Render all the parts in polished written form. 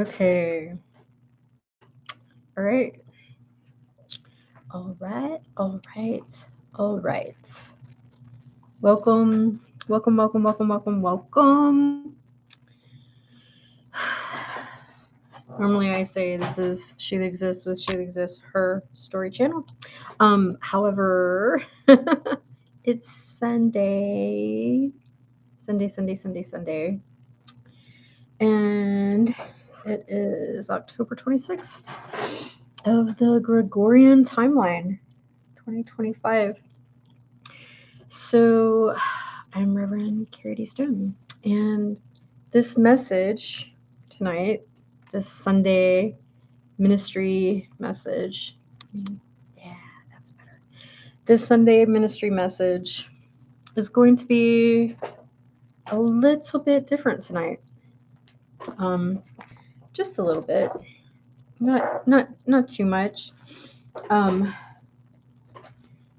Okay. All right. All right. All right. All right. Welcome. Welcome, welcome, welcome, welcome, welcome. Normally I say this is She That Exists with She That Exists, her story channel. However, it's Sunday. Sunday. And it is October 26th of the Gregorian timeline, 2025. So I'm Reverend Kerrie D. Stone, and this message tonight, this Sunday ministry message, yeah, that's better. This Sunday ministry message is going to be a little bit different tonight. Just a little bit, not too much.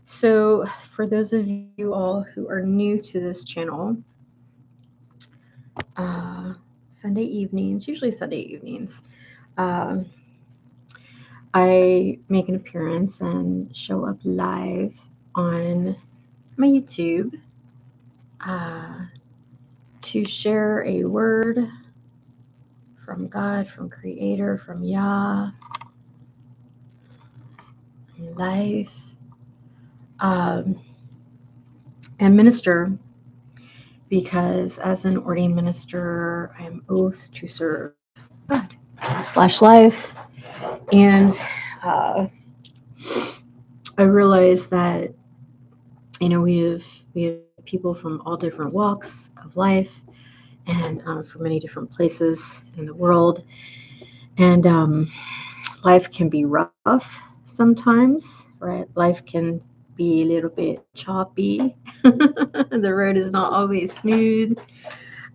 So for those of you all who are new to this channel, Sunday evenings, usually Sunday evenings, I make an appearance and show up live on my YouTube to share a word from God, from Creator, from Yah, life, and minister, because as an ordained minister, I am oath to serve God / life. And I realize that, we have people from all different walks of life, and from many different places in the world. And life can be rough sometimes, right? Life can be a little bit choppy. The road is not always smooth.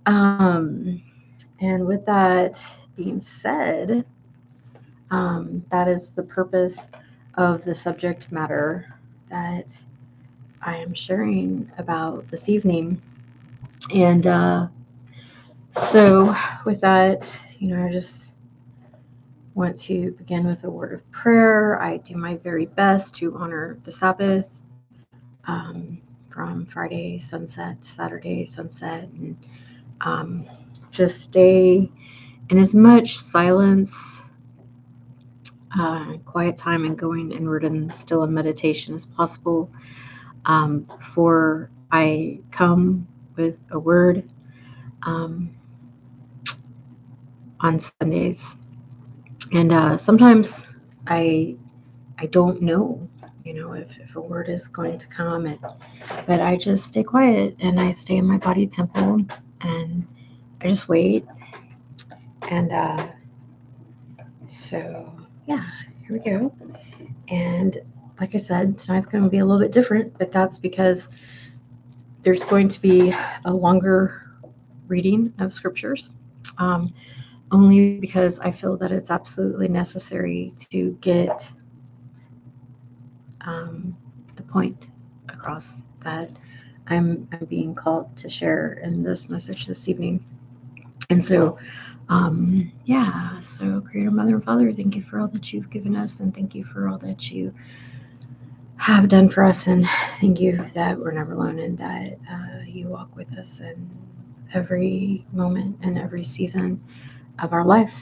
And with that being said, that is the purpose of the subject matter that I am sharing about this evening. And so with that, I just want to begin with a word of prayer. I do my very best to honor the Sabbath, from Friday sunset to Saturday sunset, and just stay in as much silence, quiet time, and going inward and still in meditation as possible, before I come with a word on Sundays. And sometimes I don't know, if a word is going to come, but I just stay quiet and I stay in my body temple and I just wait. And so, yeah, here we go. And like I said, tonight's going to be a little bit different, but that's because there's going to be a longer reading of scriptures, only because I feel that it's absolutely necessary to get the point across that I'm being called to share in this message this evening. And so, so Creator, Mother, and Father, thank you for all that you've given us, and thank you for all that you have done for us, and thank you that we're never alone, and that you walk with us in every moment and every season of our life.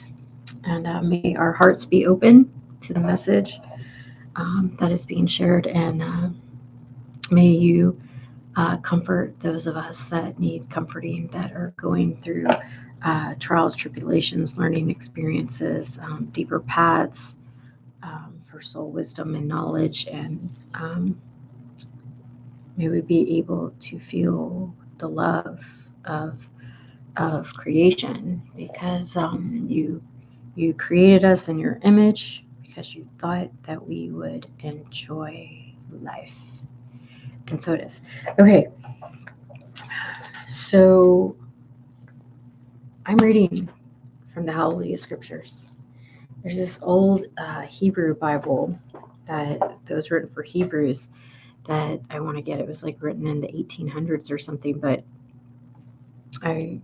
And may our hearts be open to the message that is being shared, and may you comfort those of us that need comforting, that are going through trials, tribulations, learning experiences, deeper paths for soul wisdom and knowledge. And may we be able to feel the love of creation, because you created us in your image, because you thought that we would enjoy life. And so it is. Okay. So I'm reading from the Hallelujah Scriptures. There's this old Hebrew Bible that was written for Hebrews that I want to get. It was like written in the 1800s or something, but I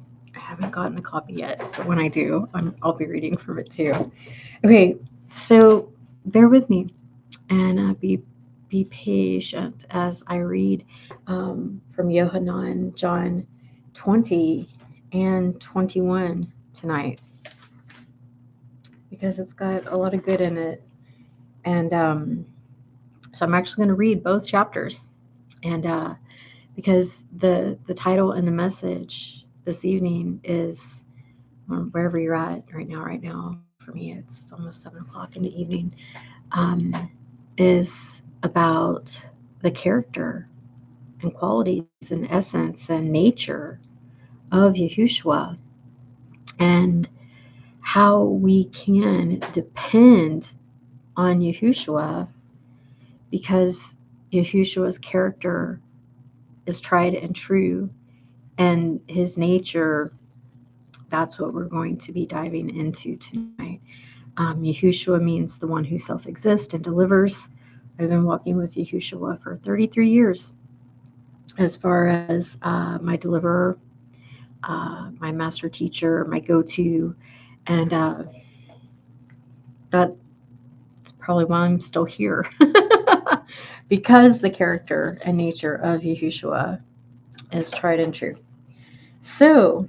haven't gotten a copy yet, but when I do, I'll be reading from it too. Okay, so bear with me and be patient as I read from Yohanan, John 20 and 21 tonight, because it's got a lot of good in it. And so I'm actually going to read both chapters, and because the title and the message this evening is, or wherever you're at right now, for me it's almost 7:00 in the evening, is about the character and qualities and essence and nature of Yahushua, and how we can depend on Yahushua, because Yahushua's character is tried and true, and his nature, that's what we're going to be diving into tonight. Yahushua means the one who self-exists and delivers. I've been walking with Yahushua for 33 years as far as my deliverer, my master teacher, my go-to, and that's probably why I'm still here, because the character and nature of Yahushua is tried and true. So,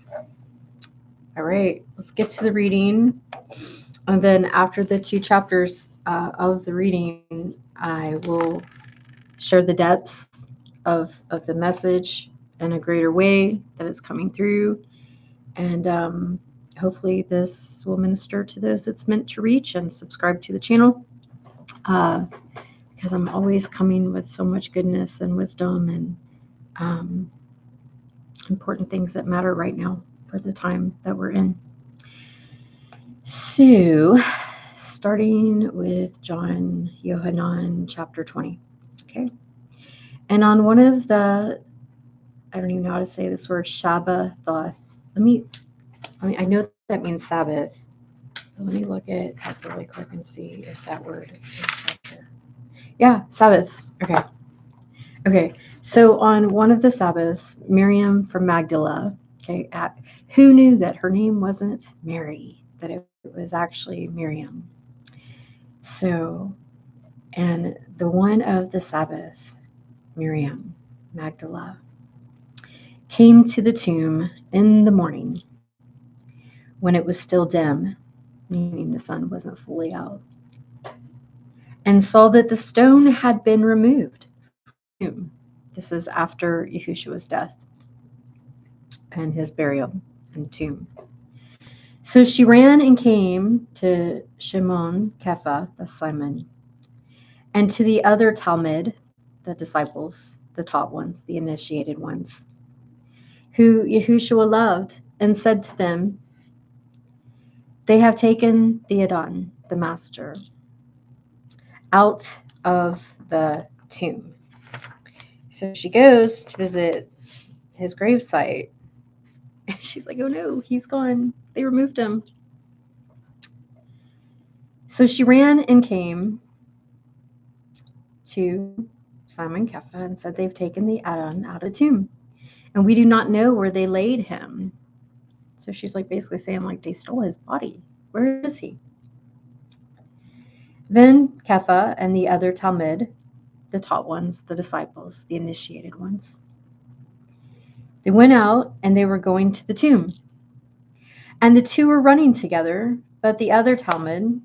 all right, let's get to the reading. And then after the 2 chapters of the reading, I will share the depths of the message in a greater way that is coming through. And hopefully this will minister to those it's meant to reach, and subscribe to the channel, because I'm always coming with so much goodness and wisdom and important things that matter right now for the time that we're in. So, starting with John, Yohanan, chapter 20. Okay. And on one of the, I don't even know how to say this word, Shabbathoth. I know that means Sabbath. Let me look it up really quick and see if that word is up there. Yeah, Sabbaths. Okay. So on one of the Sabbaths, Miriam from Magdala, okay, who knew that her name wasn't Mary, that it was actually Miriam. So, and the one of the Sabbath, Miriam, Magdala, came to the tomb in the morning when it was still dim, meaning the sun wasn't fully out, and saw that the stone had been removed. This is after Yahushua's death and his burial in the tomb. So she ran and came to Shimon, Kepha, that's Simon, and to the other Talmud, the disciples, the taught ones, the initiated ones, who Yahushua loved, and said to them, "They have taken the Adon, the master, out of the tomb." So she goes to visit his gravesite, and she's like, "Oh no, he's gone. They removed him." So she ran and came to Simon Kepha and said, "They've taken the Adon out of the tomb, and we do not know where they laid him." So she's like basically saying, like, they stole his body. Where is he? Then Kepha and the other Talmud, the taught ones, the disciples, the initiated ones, they went out and they were going to the tomb. And the two were running together, but the other Talmud,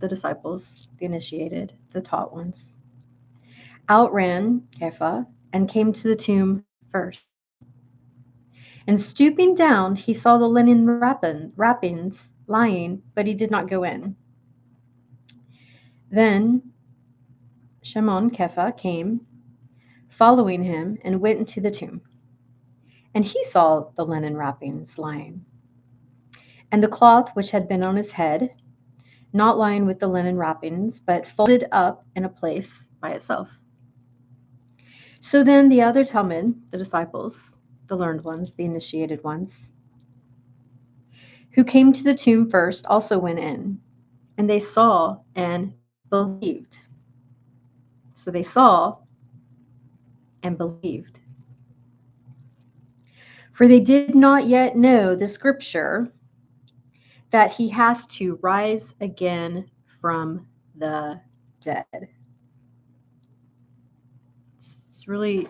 the disciples, the initiated, the taught ones, outran Kepha and came to the tomb first. And stooping down, he saw the linen wrappings lying, but he did not go in. Then Shimon Kepha came, following him, and went into the tomb. And he saw the linen wrappings lying, and the cloth which had been on his head, not lying with the linen wrappings, but folded up in a place by itself. So then the other Talmud, the disciples, the learned ones, the initiated ones, who came to the tomb first, also went in, and they saw and believed. So they saw and believed. For they did not yet know the scripture that he has to rise again from the dead. It's really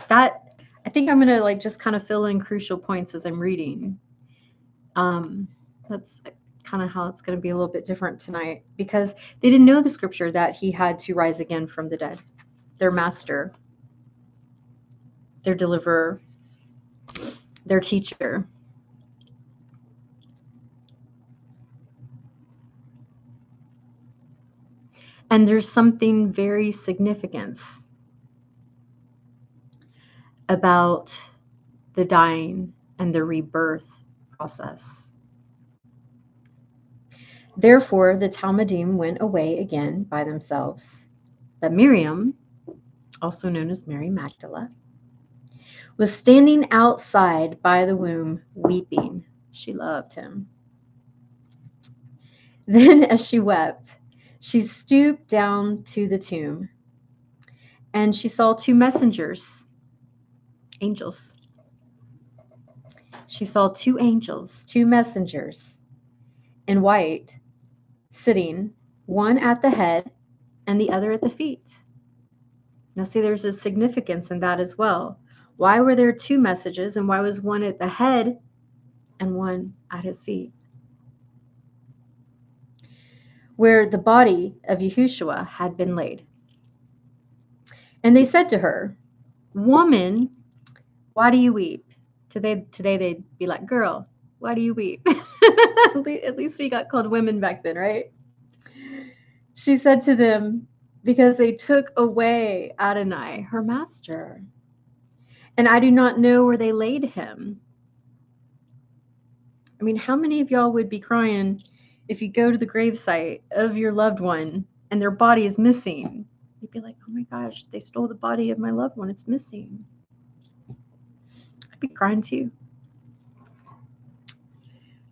that. I think I'm gonna like just kind of fill in crucial points as I'm reading. That's kind of how it's going to be a little bit different tonight, because they didn't know the scripture that he had to rise again from the dead. Their master, their deliverer, their teacher. And there's something very significant about the dying and the rebirth process. Therefore, the Talmudim went away again by themselves. But Miriam, also known as Mary Magdalene, was standing outside by the womb, weeping. She loved him. Then, as she wept, she stooped down to the tomb, and she saw two messengers, angels. She saw two angels, two messengers in white, sitting, one at the head and the other at the feet. Now, see, there's a significance in that as well. Why were there two messages, and why was one at the head and one at his feet? Where the body of Yahushua had been laid. And they said to her, "Woman, why do you weep?" Today they'd be like, "Girl, why do you weep?" At least we got called women back then, right? She said to them, "Because they took away Adonai, her master, and I do not know where they laid him." I mean, how many of y'all would be crying if you go to the gravesite of your loved one and their body is missing? You'd be like, "Oh my gosh, they stole the body of my loved one. It's missing." I'd be crying too.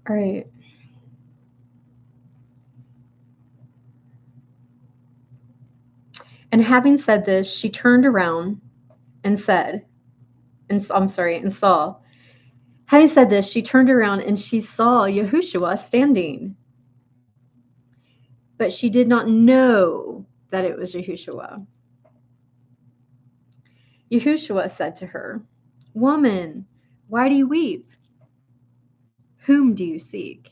All right. And having said this, she turned around and said, and saw. Having said this, she turned around and she saw Yahushua standing. But she did not know that it was Yahushua. Yahushua said to her, "Woman, why do you weep? Whom do you seek?"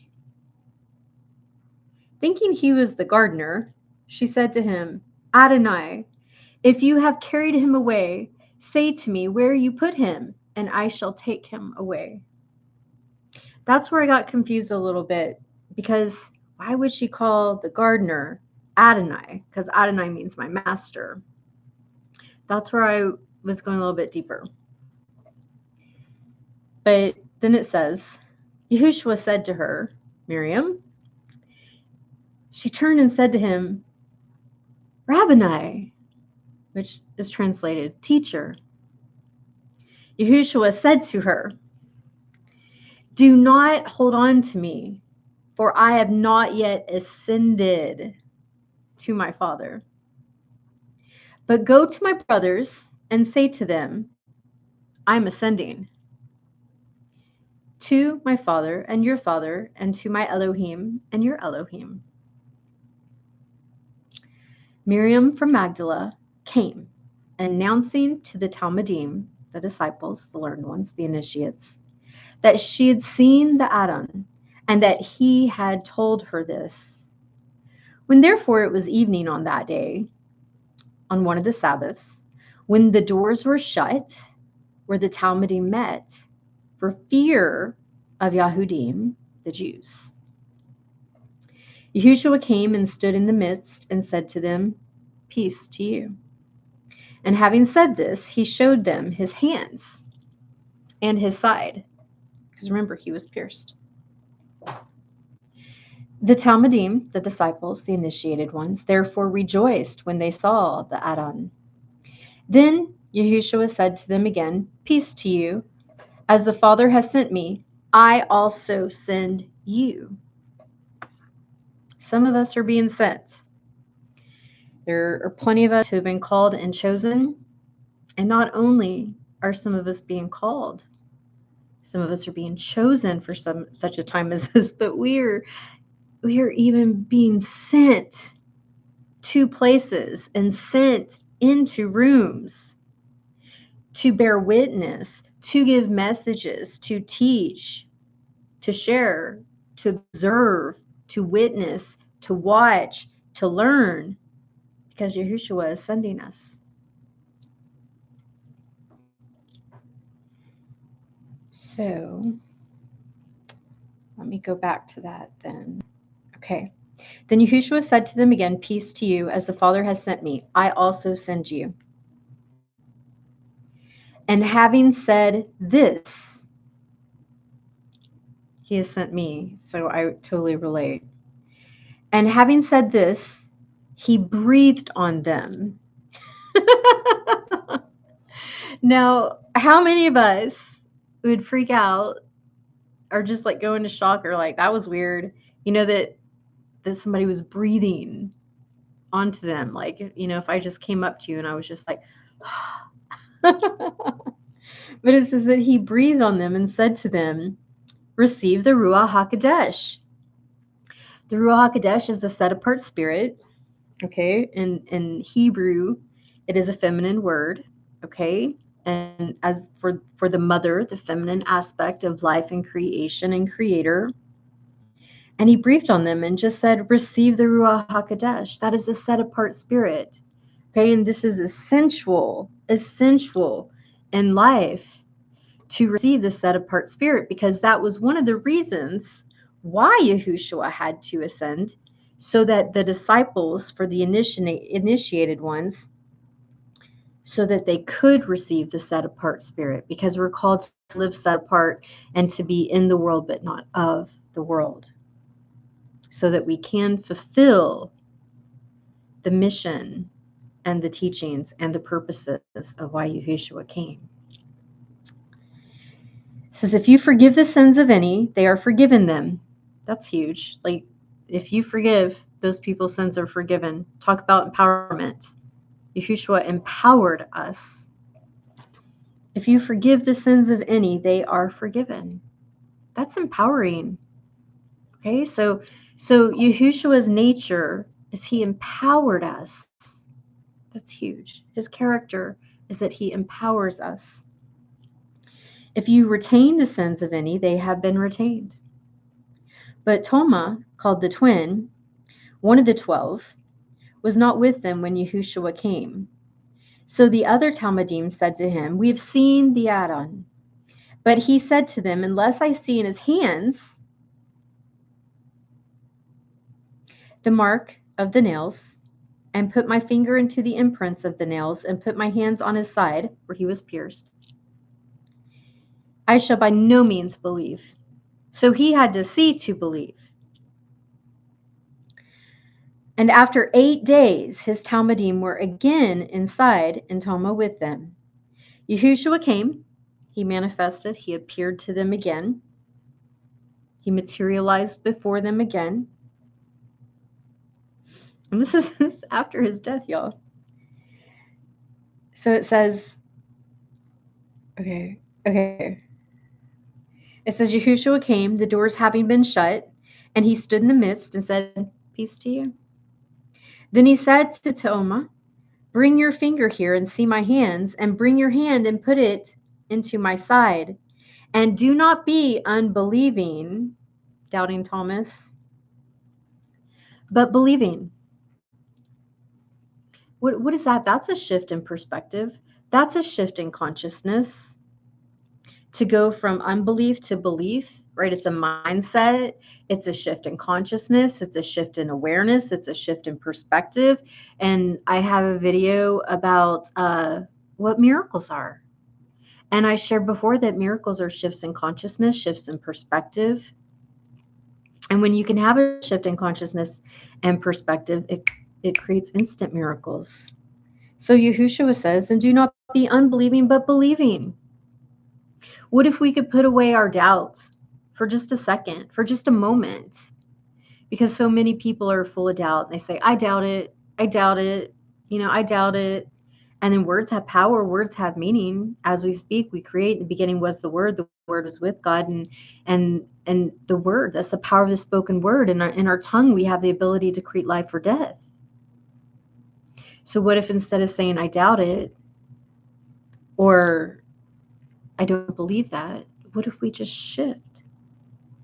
Thinking he was the gardener, she said to him, "Adonai, if you have carried him away, say to me where you put him, and I shall take him away." That's where I got confused a little bit, because why would she call the gardener Adonai? Because Adonai means my master. That's where I was going a little bit deeper. But then it says, Yahushua said to her, "Miriam." She turned and said to him, "Rabboni," which is translated teacher. Yahushua said to her, "Do not hold on to me, for I have not yet ascended to my Father. But go to my brothers and say to them, I'm ascending to my Father and your Father, and to my Elohim and your Elohim." Miriam from Magdala came, announcing to the Talmudim, the disciples, the learned ones, the initiates, that she had seen the Adon, and that he had told her this. When therefore it was evening on that day, on one of the Sabbaths, when the doors were shut, where the Talmudim met, for fear of Yahudim, the Jews, Yahushua came and stood in the midst and said to them, "Peace to you." And having said this, he showed them his hands and his side. Because remember, he was pierced. The Talmudim, the disciples, the initiated ones, therefore rejoiced when they saw the Adon. Then Yahushua said to them again, "Peace to you. As the Father has sent me, I also send you." Some of us are being sent. There are plenty of us who have been called and chosen. And not only are some of us being called, Some of us are being chosen for such a time as this, but we are even being sent to places and sent into rooms to bear witness, to give messages, to teach, to share, to observe, to witness, to watch, to learn, because Yahushua is sending us. So let me go back to that then. Okay. Then Yahushua said to them again, peace to you, as the Father has sent me, I also send you. And having said this, he has sent me, so I totally relate. And having said this, he breathed on them. Now, how many of us would freak out or just like go into shock or like, that was weird, that somebody was breathing onto them? Like, if I just came up to you and I was just like, but it says that he breathed on them and said to them, receive the Ruach HaKodesh. The Ruach HaKodesh is the set-apart spirit, okay? In Hebrew, it is a feminine word, okay? And as for the mother, the feminine aspect of life and creation and creator. And he breathed on them and just said, receive the Ruach HaKodesh. That is the set-apart spirit, okay? And this is essential in life to receive the set-apart spirit, because that was one of the reasons why Yahushua had to ascend, so that the disciples, for the initiated ones, so that they could receive the set-apart spirit, because we're called to live set apart and to be in the world but not of the world, so that we can fulfill the mission and the teachings and the purposes of why Yahushua came. It says, if you forgive the sins of any, they are forgiven them. That's huge. Like, if you forgive, those people's sins are forgiven. Talk about empowerment. Yahushua empowered us. If you forgive the sins of any, they are forgiven. That's empowering. Okay, so Yahushua's nature is he empowered us. That's huge. His character is that he empowers us. If you retain the sins of any, they have been retained. But Toma, called the twin, one of the 12, was not with them when Yahushua came. So the other Talmudim said to him, we have seen the Adon. But he said to them, unless I see in his hands the mark of the nails, and put my finger into the imprints of the nails, and put my hands on his side, where he was pierced, I shall by no means believe. So he had to see to believe. And after 8 days, his Talmudim were again inside, and Toma with them. Yahushua came, he manifested, he appeared to them again. He materialized before them again. And this is after his death, y'all. So it says, okay. It says, Yahushua came, the doors having been shut, and he stood in the midst and said, peace to you. Then he said to Toma, bring your finger here and see my hands, and bring your hand and put it into my side. And do not be unbelieving, doubting Thomas, but believing. What is that? That's a shift in perspective. That's a shift in consciousness. To go from unbelief to belief, right? It's a mindset. It's a shift in consciousness. It's a shift in awareness. It's a shift in perspective. And I have a video about what miracles are. And I shared before that miracles are shifts in consciousness, shifts in perspective. And when you can have a shift in consciousness and perspective, it creates instant miracles. So Yahushua says, and do not be unbelieving, but believing. What if we could put away our doubts for just a second, for just a moment? Because so many people are full of doubt. They say, I doubt it. I doubt it. I doubt it. And then words have power. Words have meaning. As we speak, we create. In the beginning was the Word Word was with God, and the Word, that's the power of the spoken word. In our tongue, we have the ability to create life or death. So what if instead of saying, I doubt it, or I don't believe that, what if we just shift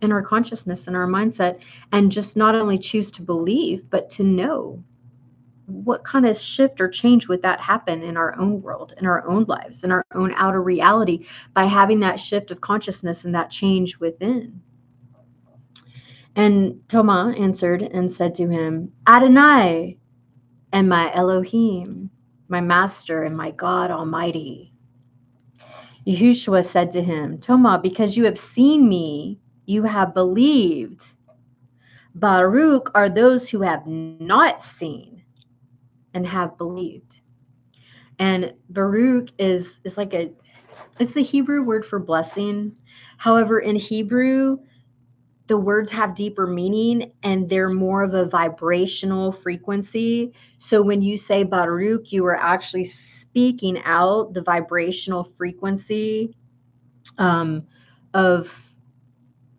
in our consciousness and our mindset and just not only choose to believe, but to know? What kind of shift or change would that happen in our own world, in our own lives, in our own outer reality, by having that shift of consciousness and that change within? And Toma answered and said to him, Adonai and my Elohim, my master and my God Almighty. Yahushua said to him, Toma, because you have seen me, you have believed. Baruch are those who have not seen and have believed. And Baruch is like it's the Hebrew word for blessing. However, in Hebrew, the words have deeper meaning and they're more of a vibrational frequency. So when you say Baruch, you are actually speaking out the vibrational frequency of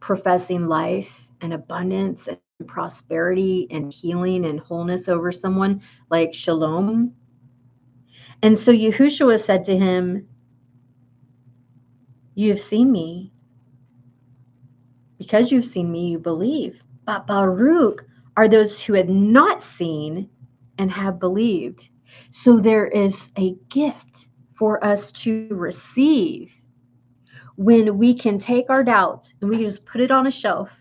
professing life and abundance and prosperity and healing and wholeness over someone, like shalom. And so Yahushua said to him, you have seen me. Because you've seen me, you believe. But Baruch are those who have not seen and have believed. So there is a gift for us to receive when we can take our doubt and we can just put it on a shelf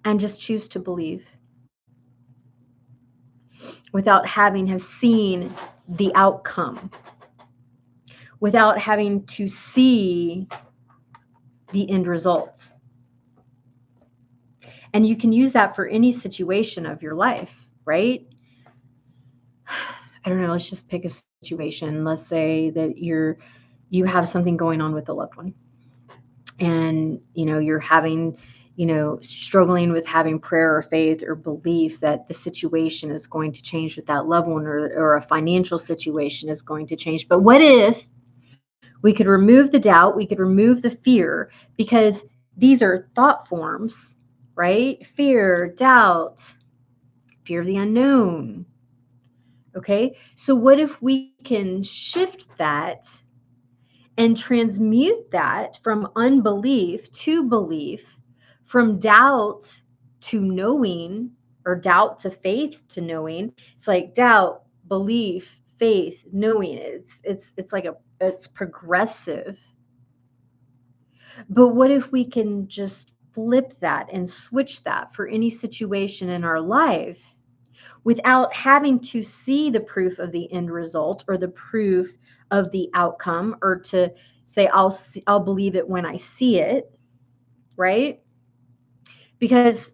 and just choose to believe without having have seen the outcome, without having to see the end results. And you can use that for any situation of your life, right? I don't know, let's just pick a situation. Let's say that you have something going on with a loved one, and you're having struggling with having prayer or faith or belief that the situation is going to change with that loved one, or a financial situation is going to change. But what if we could remove the doubt, we could remove the fear, because these are thought forms, right? Fear, doubt, fear of the unknown. Okay, so what if we can shift that and transmute that from unbelief to belief, from doubt to knowing, or doubt to faith to knowing? It's like doubt, belief, faith, knowing. It's progressive. But what if we can just flip that and switch that for any situation in our life, without having to see the proof of the end result or the proof of the outcome, or to say, I'll believe it when I see it, right? Because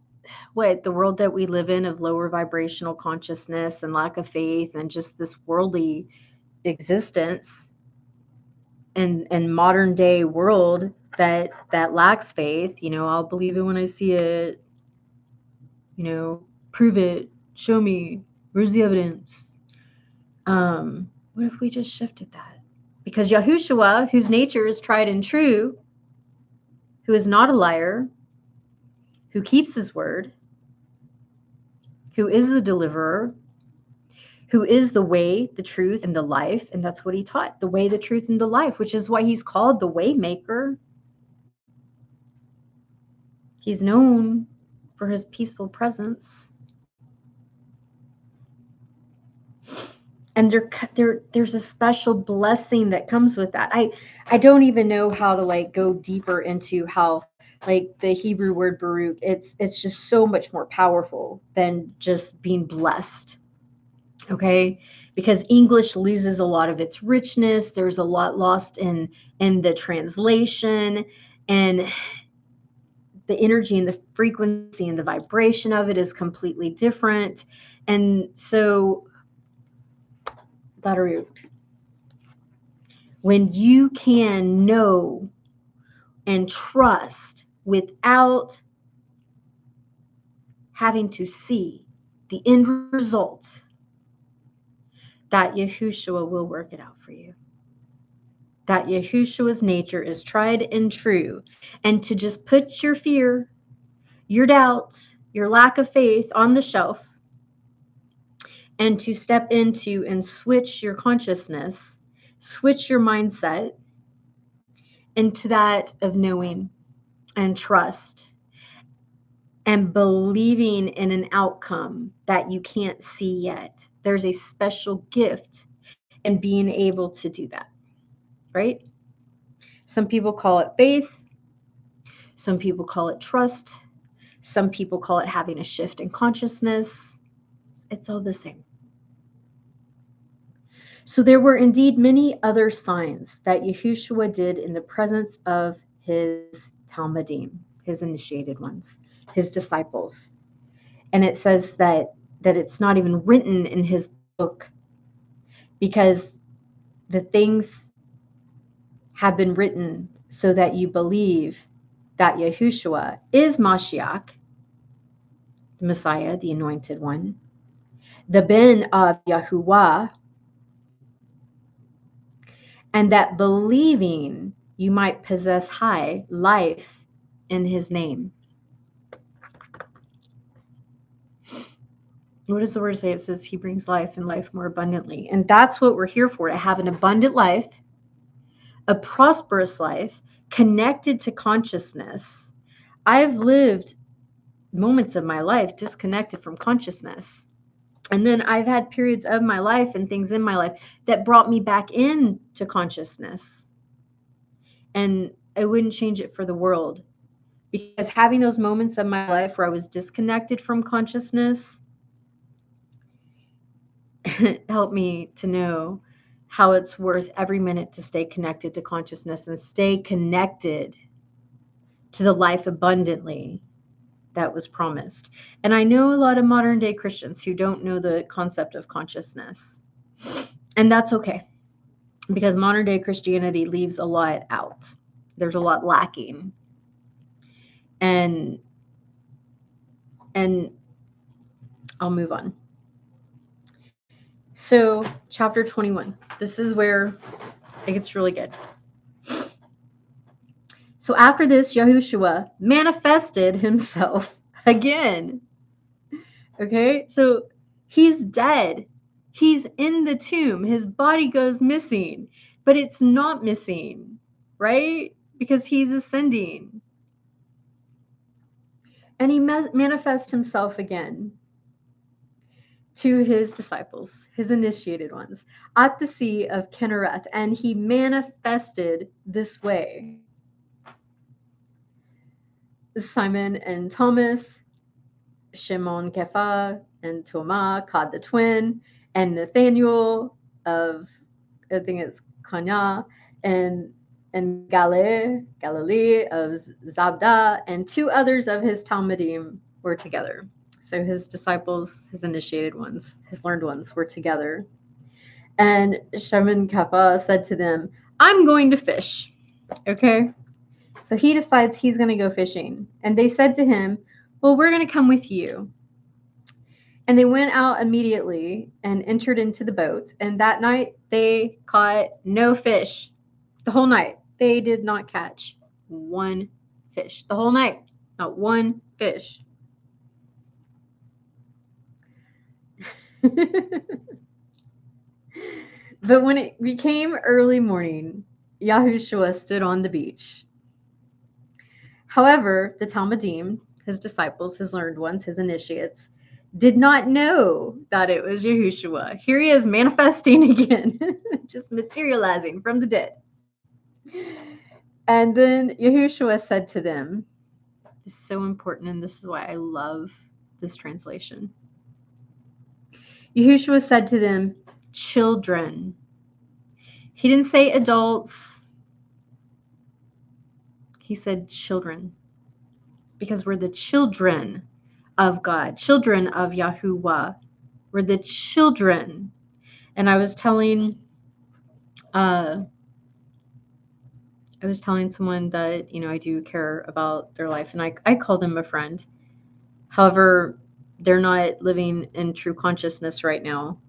the world that we live in, of lower vibrational consciousness and lack of faith and just this worldly existence, and modern day world that lacks faith, I'll believe it when I see it, prove it, show me, where's the evidence? What if we just shifted that? Because Yahushua, whose nature is tried and true, who is not a liar, who keeps his word, who is the deliverer, who is the way, the truth, and the life, and that's what he taught, the way, the truth, and the life, which is why he's called the way maker. He's known for his peaceful presence. And there's a special blessing that comes with that. I don't even know how to go deeper into how the Hebrew word Baruch, it's just so much more powerful than just being blessed. Okay, because English loses a lot of its richness. There's a lot lost in the translation, and the energy and the frequency and the vibration of it is completely different. And so Baruch, when you can know and trust without having to see the end result, that Yahushua will work it out for you. that Yahushua's nature is tried and true, and to just put your fear, your doubt, your lack of faith on the shelf, and to step into and switch your consciousness, switch your mindset into that of knowing and trust and believing in an outcome that you can't see yet. There's a special gift in being able to do that, right? Some people call it faith. Some people call it trust. Some people call it having a shift in consciousness. It's all the same. So there were indeed many other signs that Yahushua did in the presence of his Talmudim, his initiated ones, his disciples. And it says that it's not even written in his book because the things have been written so that you believe that Yahushua is Mashiach, the Messiah, the anointed one, the Ben of Yahuwah, and that believing you might possess high life in his name. What does the word say? It says he brings life and life more abundantly. And that's what we're here for, to have an abundant life, a prosperous life, connected to consciousness. I've lived moments of my life disconnected from consciousness. And then I've had periods of my life and things in my life that brought me back into consciousness. And I wouldn't change it for the world, because having those moments of my life where I was disconnected from consciousness helped me to know how it's worth every minute to stay connected to consciousness and stay connected to the life abundantly that was promised. And I know a lot of modern day Christians who don't know the concept of consciousness. And that's okay, because modern day Christianity leaves a lot out. There's a lot lacking. And I'll move on. So, chapter 21. This is where it gets really good. So after this, Yahushua manifested himself again. Okay, so he's dead. He's in the tomb. His body goes missing, but it's not missing, right? Because he's ascending. And he manifests himself again to his disciples, his initiated ones, at the Sea of Kinnereth, and he manifested this way. Simon and Thomas, Shimon Kepha and Thomas, Cod the twin, and Nathaniel of, I think it's Cana, and Galilee of Zabda, and two others of his Talmudim were together. So his disciples, his initiated ones, his learned ones were together. And Shimon Kepha said to them, I'm going to fish. Okay? So he decides he's going to go fishing. And they said to him, well, we're going to come with you. And they went out immediately and entered into the boat. And that night they caught no fish. The whole night. They did not catch one fish. The whole night. Not one fish. But when it became early morning, Yahushua stood on the beach. However, the Talmudim, his disciples, his learned ones, his initiates, did not know that it was Yahushua. Here he is manifesting again, just materializing from the dead. And then Yahushua said to them, this is so important, and this is why I love this translation. Yahushua said to them, children. He didn't say adults. He said children, because we're the children of God, children of Yahuwah. We're the children. And I was telling someone that, I do care about their life, and I call them a friend. However, they're not living in true consciousness right now.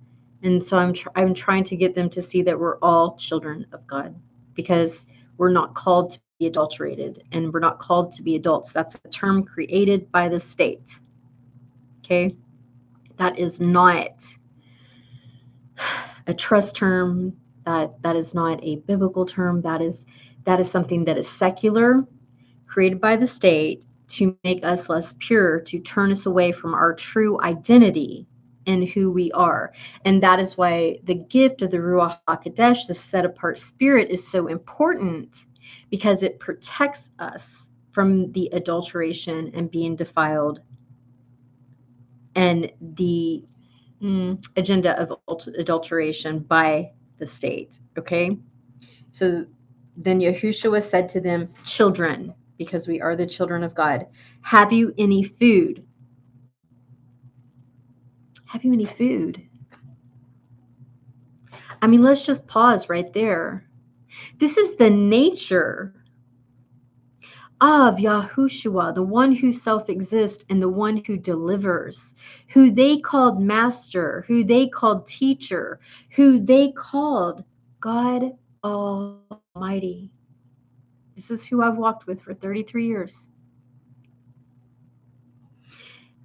And so I'm trying to get them to see that we're all children of God, because we're not called to be adulterated, and we're not called to be adults. That's a term created by the state. Okay? That is not a trust term. That is not a biblical term. That is something that is secular, created by the state to make us less pure, to turn us away from our true identity and who we are. And that is why the gift of the Ruach HaKodesh, the set-apart spirit, is so important, because it protects us from the adulteration and being defiled and the agenda of adulteration by the state. Okay? So then Yahushua said to them, children, because we are the children of God, have you any food? Have you any food? I mean, let's just pause right there. This is the nature of Yahushua, the one who self-exists and the one who delivers, who they called master, who they called teacher, who they called God Almighty. This is who I've walked with for 33 years.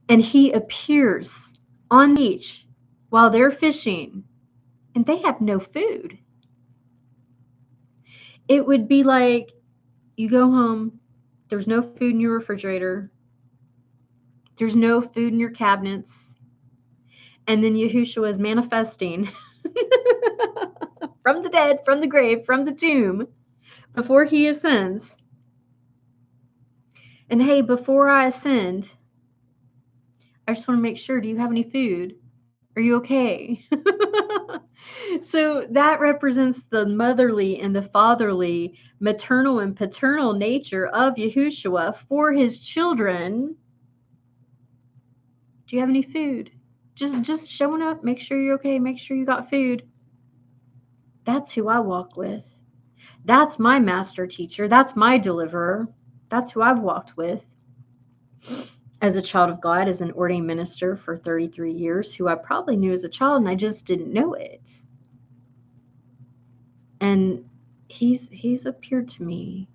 And he appears on the beach while they're fishing, and they have no food. It would be like you go home, there's no food in your refrigerator, there's no food in your cabinets, and then Yahushua is manifesting from the dead, from the grave, from the tomb, before he ascends. And hey, before I ascend, I just want to make sure, do you have any food? Are you okay? So that represents the motherly and the fatherly, maternal and paternal nature of Yahushua for his children. Do you have any food? Just showing up, make sure you're okay, make sure you got food. That's who I walk with. That's my master teacher. That's my deliverer. That's who I've walked with as a child of God, as an ordained minister for 33 years, who I probably knew as a child and I just didn't know it. And he's appeared to me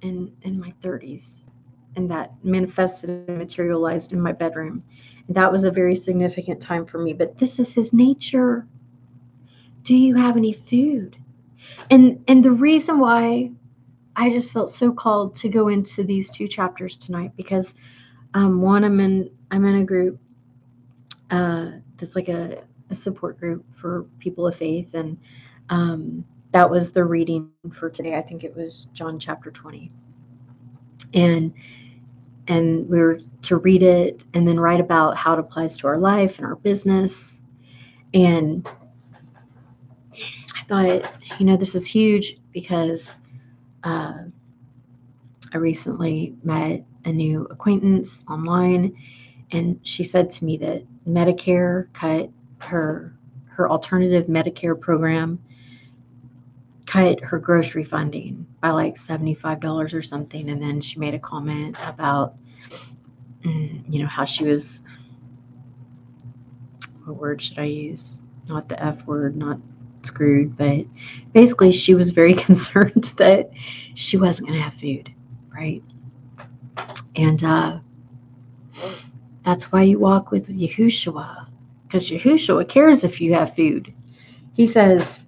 in my 30s, and that manifested and materialized in my bedroom. And that was a very significant time for me. But this is his nature. Do you have any food? And the reason why I just felt so called to go into these 2 chapters tonight, because one, I'm in a group that's like a support group for people of faith, and that was the reading for today. I think it was John chapter 20, and we were to read it and then write about how it applies to our life and our business. And I thought, this is huge, because I recently met a new acquaintance online, and she said to me that Medicare cut her alternative Medicare program, cut her grocery funding by like $75 or something. And then she made a comment about, how she was, what word should I use? Not the F word, not screwed, but basically she was very concerned that she wasn't going to have food, right? And that's why you walk with Yahushua, because Yahushua cares if you have food. He says,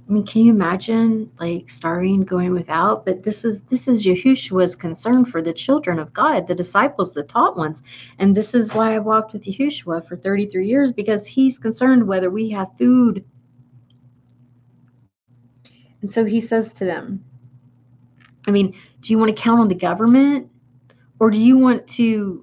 can you imagine like starving, going without? But this is Yahushua's concern for the children of God, the disciples, the taught ones. And this is why I walked with Yahushua for 33 years, because he's concerned whether we have food. And so he says to them, do you want to count on the government? Or do you want the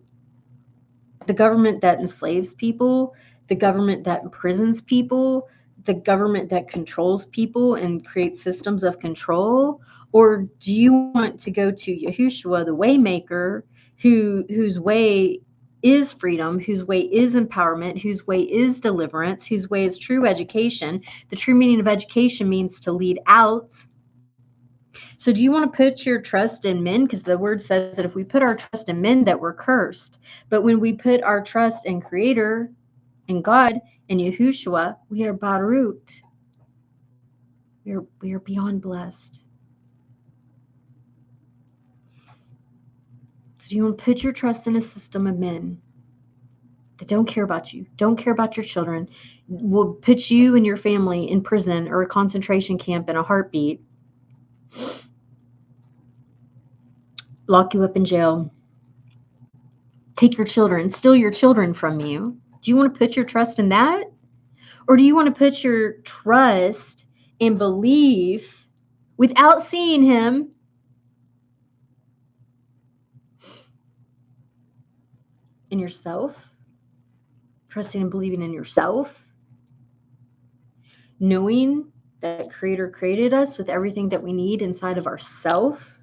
government that enslaves people, the government that imprisons people, the government that controls people and creates systems of control? Or do you want to go to Yahushua, the waymaker, whose way is freedom, whose way is empowerment, whose way is deliverance, whose way is true education? The true meaning of education means to lead out. So do you want to put your trust in men? Because the word says that if we put our trust in men, that we're cursed. But when we put our trust in Creator, in God, in Yahushua, we are Baruch. We are beyond blessed. So do you want to put your trust in a system of men that don't care about you, don't care about your children, will put you and your family in prison or a concentration camp in a heartbeat, lock you up in jail, take your children, steal your children from you? Do you want to put your trust in that? Or do you want to put your trust and belief without seeing him in yourself? Trusting and believing in yourself? Knowing that Creator created us with everything that we need inside of ourself?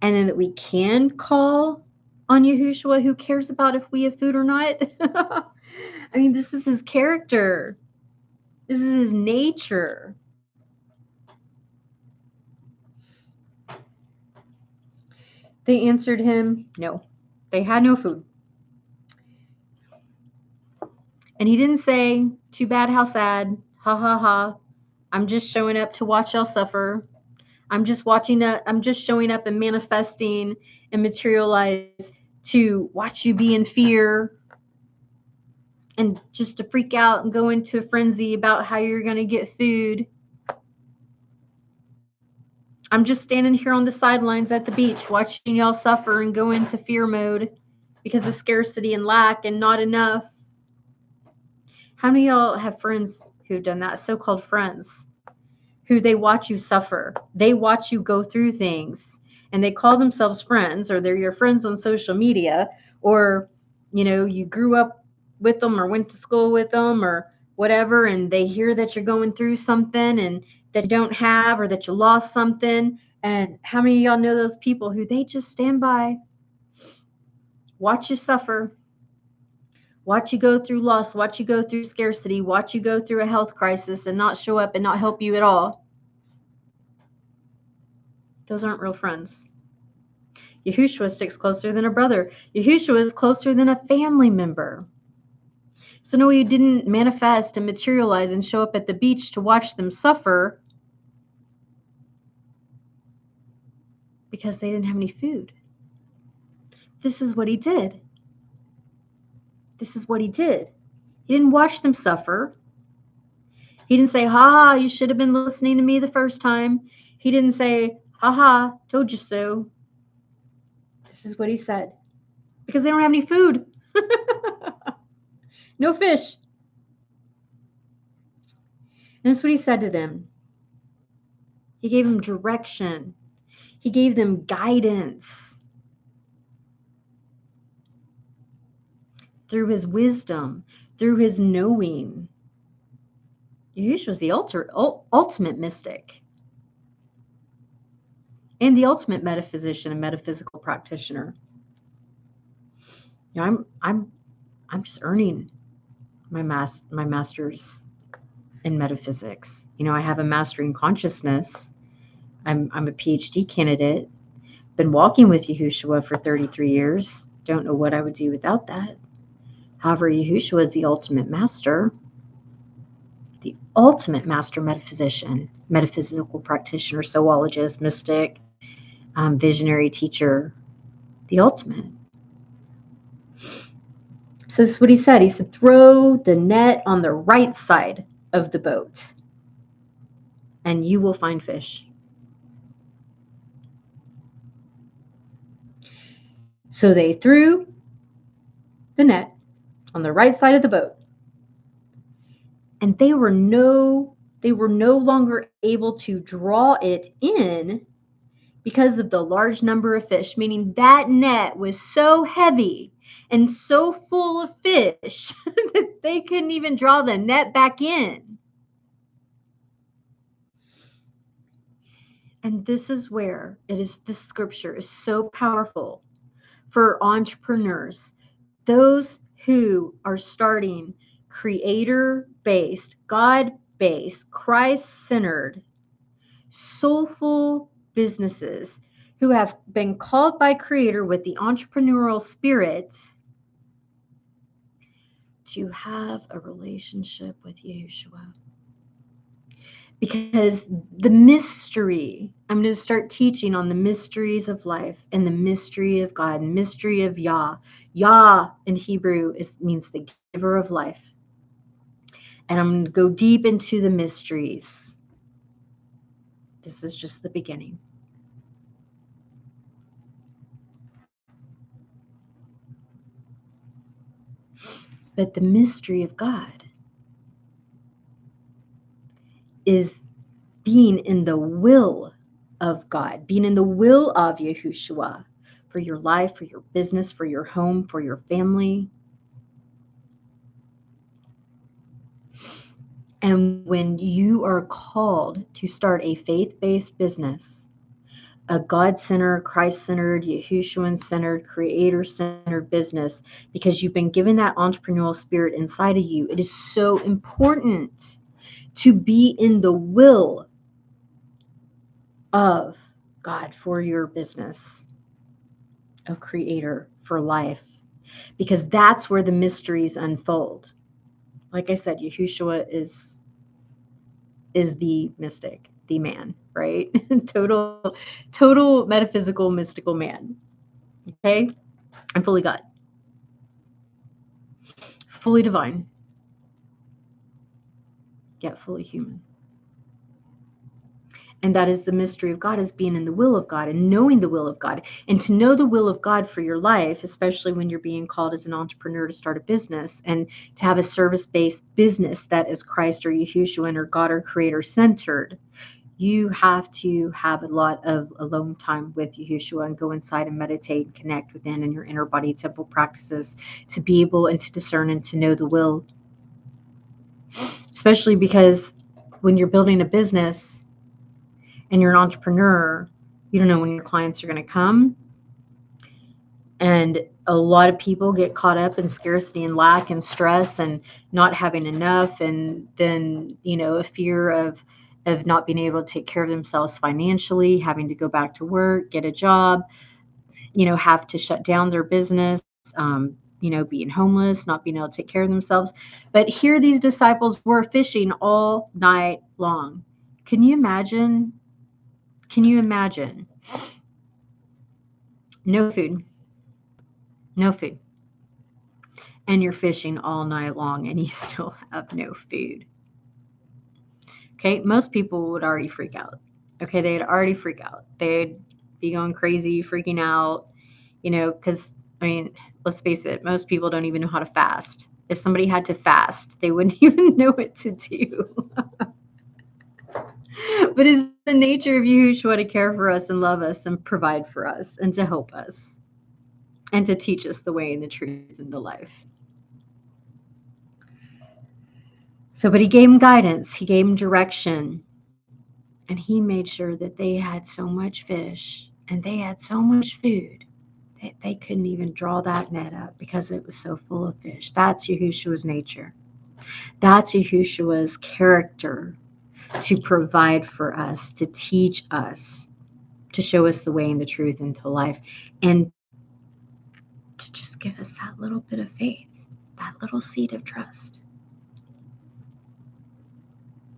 And then that we can call on Yahushua, who cares about if we have food or not? I mean, this is his character. This is his nature. They answered him, no. They had no food. And he didn't say, too bad, how sad, ha ha ha. I'm just showing up to watch y'all suffer. I'm just showing up and manifesting and materialize to watch you be in fear and just to freak out and go into a frenzy about how you're going to get food. I'm just standing here on the sidelines at the beach watching y'all suffer and go into fear mode because of scarcity and lack and not enough. How many of y'all have friends who've done that? So-called friends who they watch you suffer. They watch you go through things and they call themselves friends, or they're your friends on social media, or, you grew up with them or went to school with them or whatever, and they hear that you're going through something and that you don't have, or that you lost something. And how many of y'all know those people who they just stand by, watch you suffer, watch you go through loss, watch you go through scarcity, watch you go through a health crisis and not show up and not help you at all? Those aren't real friends. Yahushua sticks closer than a brother. Yahushua is closer than a family member. So no, he didn't manifest and materialize and show up at the beach to watch them suffer because they didn't have any food. This is what he did. This is what he did. He didn't watch them suffer. He didn't say, ha, you should have been listening to me the first time. He didn't say, ha, told you so. This is what he said. Because they don't have any food. No fish. And that's what he said to them. He gave them direction. He gave them guidance through his wisdom, through his knowing. Yahushua was the ultimate mystic and the ultimate metaphysician and metaphysical practitioner. I'm just earning my master's in metaphysics. I have a master in consciousness. I'm a PhD candidate. Been walking with Yahushua for 33 years. Don't know what I would do without that. However, Yahushua is the ultimate master metaphysician, metaphysical practitioner, soulologist, mystic, visionary teacher, the ultimate. So this is what he said. He said, throw the net on the right side of the boat and you will find fish. So they threw the net on the right side of the boat, and they were no longer able to draw it in because of the large number of fish, meaning that net was so heavy and so full of fish that they couldn't even draw the net back in. And this is where this scripture is so powerful for entrepreneurs, those who are starting creator-based, God-based, Christ-centered, soulful businesses who have been called by Creator with the entrepreneurial spirit to have a relationship with Yahushua. Because the mystery, I'm going to start teaching on the mysteries of life and the mystery of God, mystery of Yah. Yah in Hebrew means the giver of life. And I'm going to go deep into the mysteries. This is just the beginning. But the mystery of God is being in the will of God, being in the will of Yahushua for your life, for your business, for your home, for your family. And when you are called to start a faith-based business, a God-centered, Christ-centered, Yahushuan-centered, Creator-centered business, because you've been given that entrepreneurial spirit inside of you, it is so important to be in the will of God for your business, of Creator for life, because that's where the mysteries unfold. Like I said, Yahushua is the mystic, the man, right? total metaphysical, mystical man. Okay? I'm fully God. Fully divine. Yet fully human. And that is the mystery of God, is being in the will of God and knowing the will of God. And to know the will of God for your life, especially when you're being called as an entrepreneur to start a business and to have a service-based business that is Christ or Yahushua or God or Creator centered, you have to have a lot of alone time with Yahushua and go inside and meditate and connect within in your inner body temple practices to be able and to discern and to know the will. Especially because when you're building a business and you're an entrepreneur, you don't know when your clients are going to come. And a lot of people get caught up in scarcity and lack and stress and not having enough. And then, a fear of not being able to take care of themselves financially, having to go back to work, get a job, have to shut down their business, being homeless, not being able to take care of themselves. But here these disciples were fishing all night long. Can you imagine? No food. No food. And you're fishing all night long and you still have no food. Okay, most people would already freak out. Okay, they'd already freak out. They'd be going crazy, freaking out, because, let's face it, most people don't even know how to fast. If somebody had to fast, they wouldn't even know what to do. But it's the nature of Yahushua to care for us and love us and provide for us and to help us and to teach us the way and the truth and the life. So, but he gave him guidance, he gave him direction, and he made sure that they had so much fish and they had so much food that they couldn't even draw that net up because it was so full of fish. That's Yahushua's nature. That's Yahushua's character, to provide for us, to teach us, to show us the way and the truth into life, and to just give us that little bit of faith, that little seed of trust.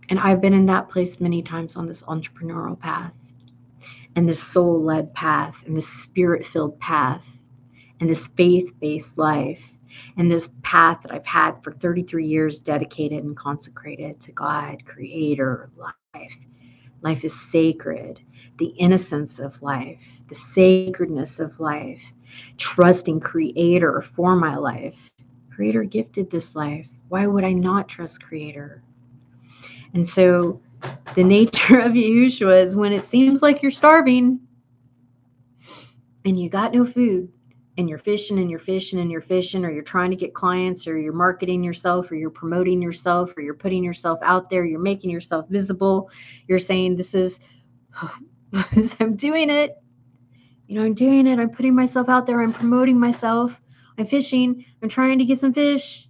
And I've been in that place many times on this entrepreneurial path and this soul-led path and this spirit-filled path and this faith-based life and this path that I've had for 33 years dedicated and consecrated to God, Creator, life. Life is sacred. The innocence of life, the sacredness of life, trusting Creator for my life. Creator gifted this life. Why would I not trust Creator? And so the nature of Yahushua is when it seems like you're starving and you got no food and you're fishing and you're fishing and you're fishing, or you're trying to get clients, or you're marketing yourself, or you're promoting yourself, or you're putting yourself out there, you're making yourself visible. You're saying, this is, I'm doing it. I'm doing it. I'm putting myself out there. I'm promoting myself. I'm fishing. I'm trying to get some fish.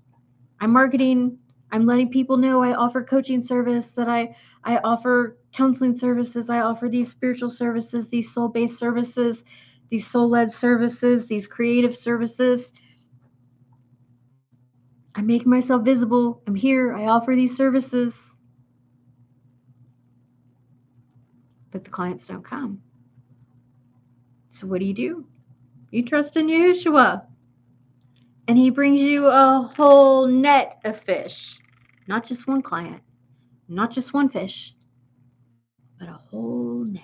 I'm marketing. I'm letting people know I offer coaching service, that I offer counseling services. I offer these spiritual services, these soul-based services, these soul-led services, these creative services. I'm making myself visible. I'm here. I offer these services. but the clients don't come. So what do? You trust in Yahushua. And he brings you a whole net of fish. Not just one client, not just one fish, but a whole net.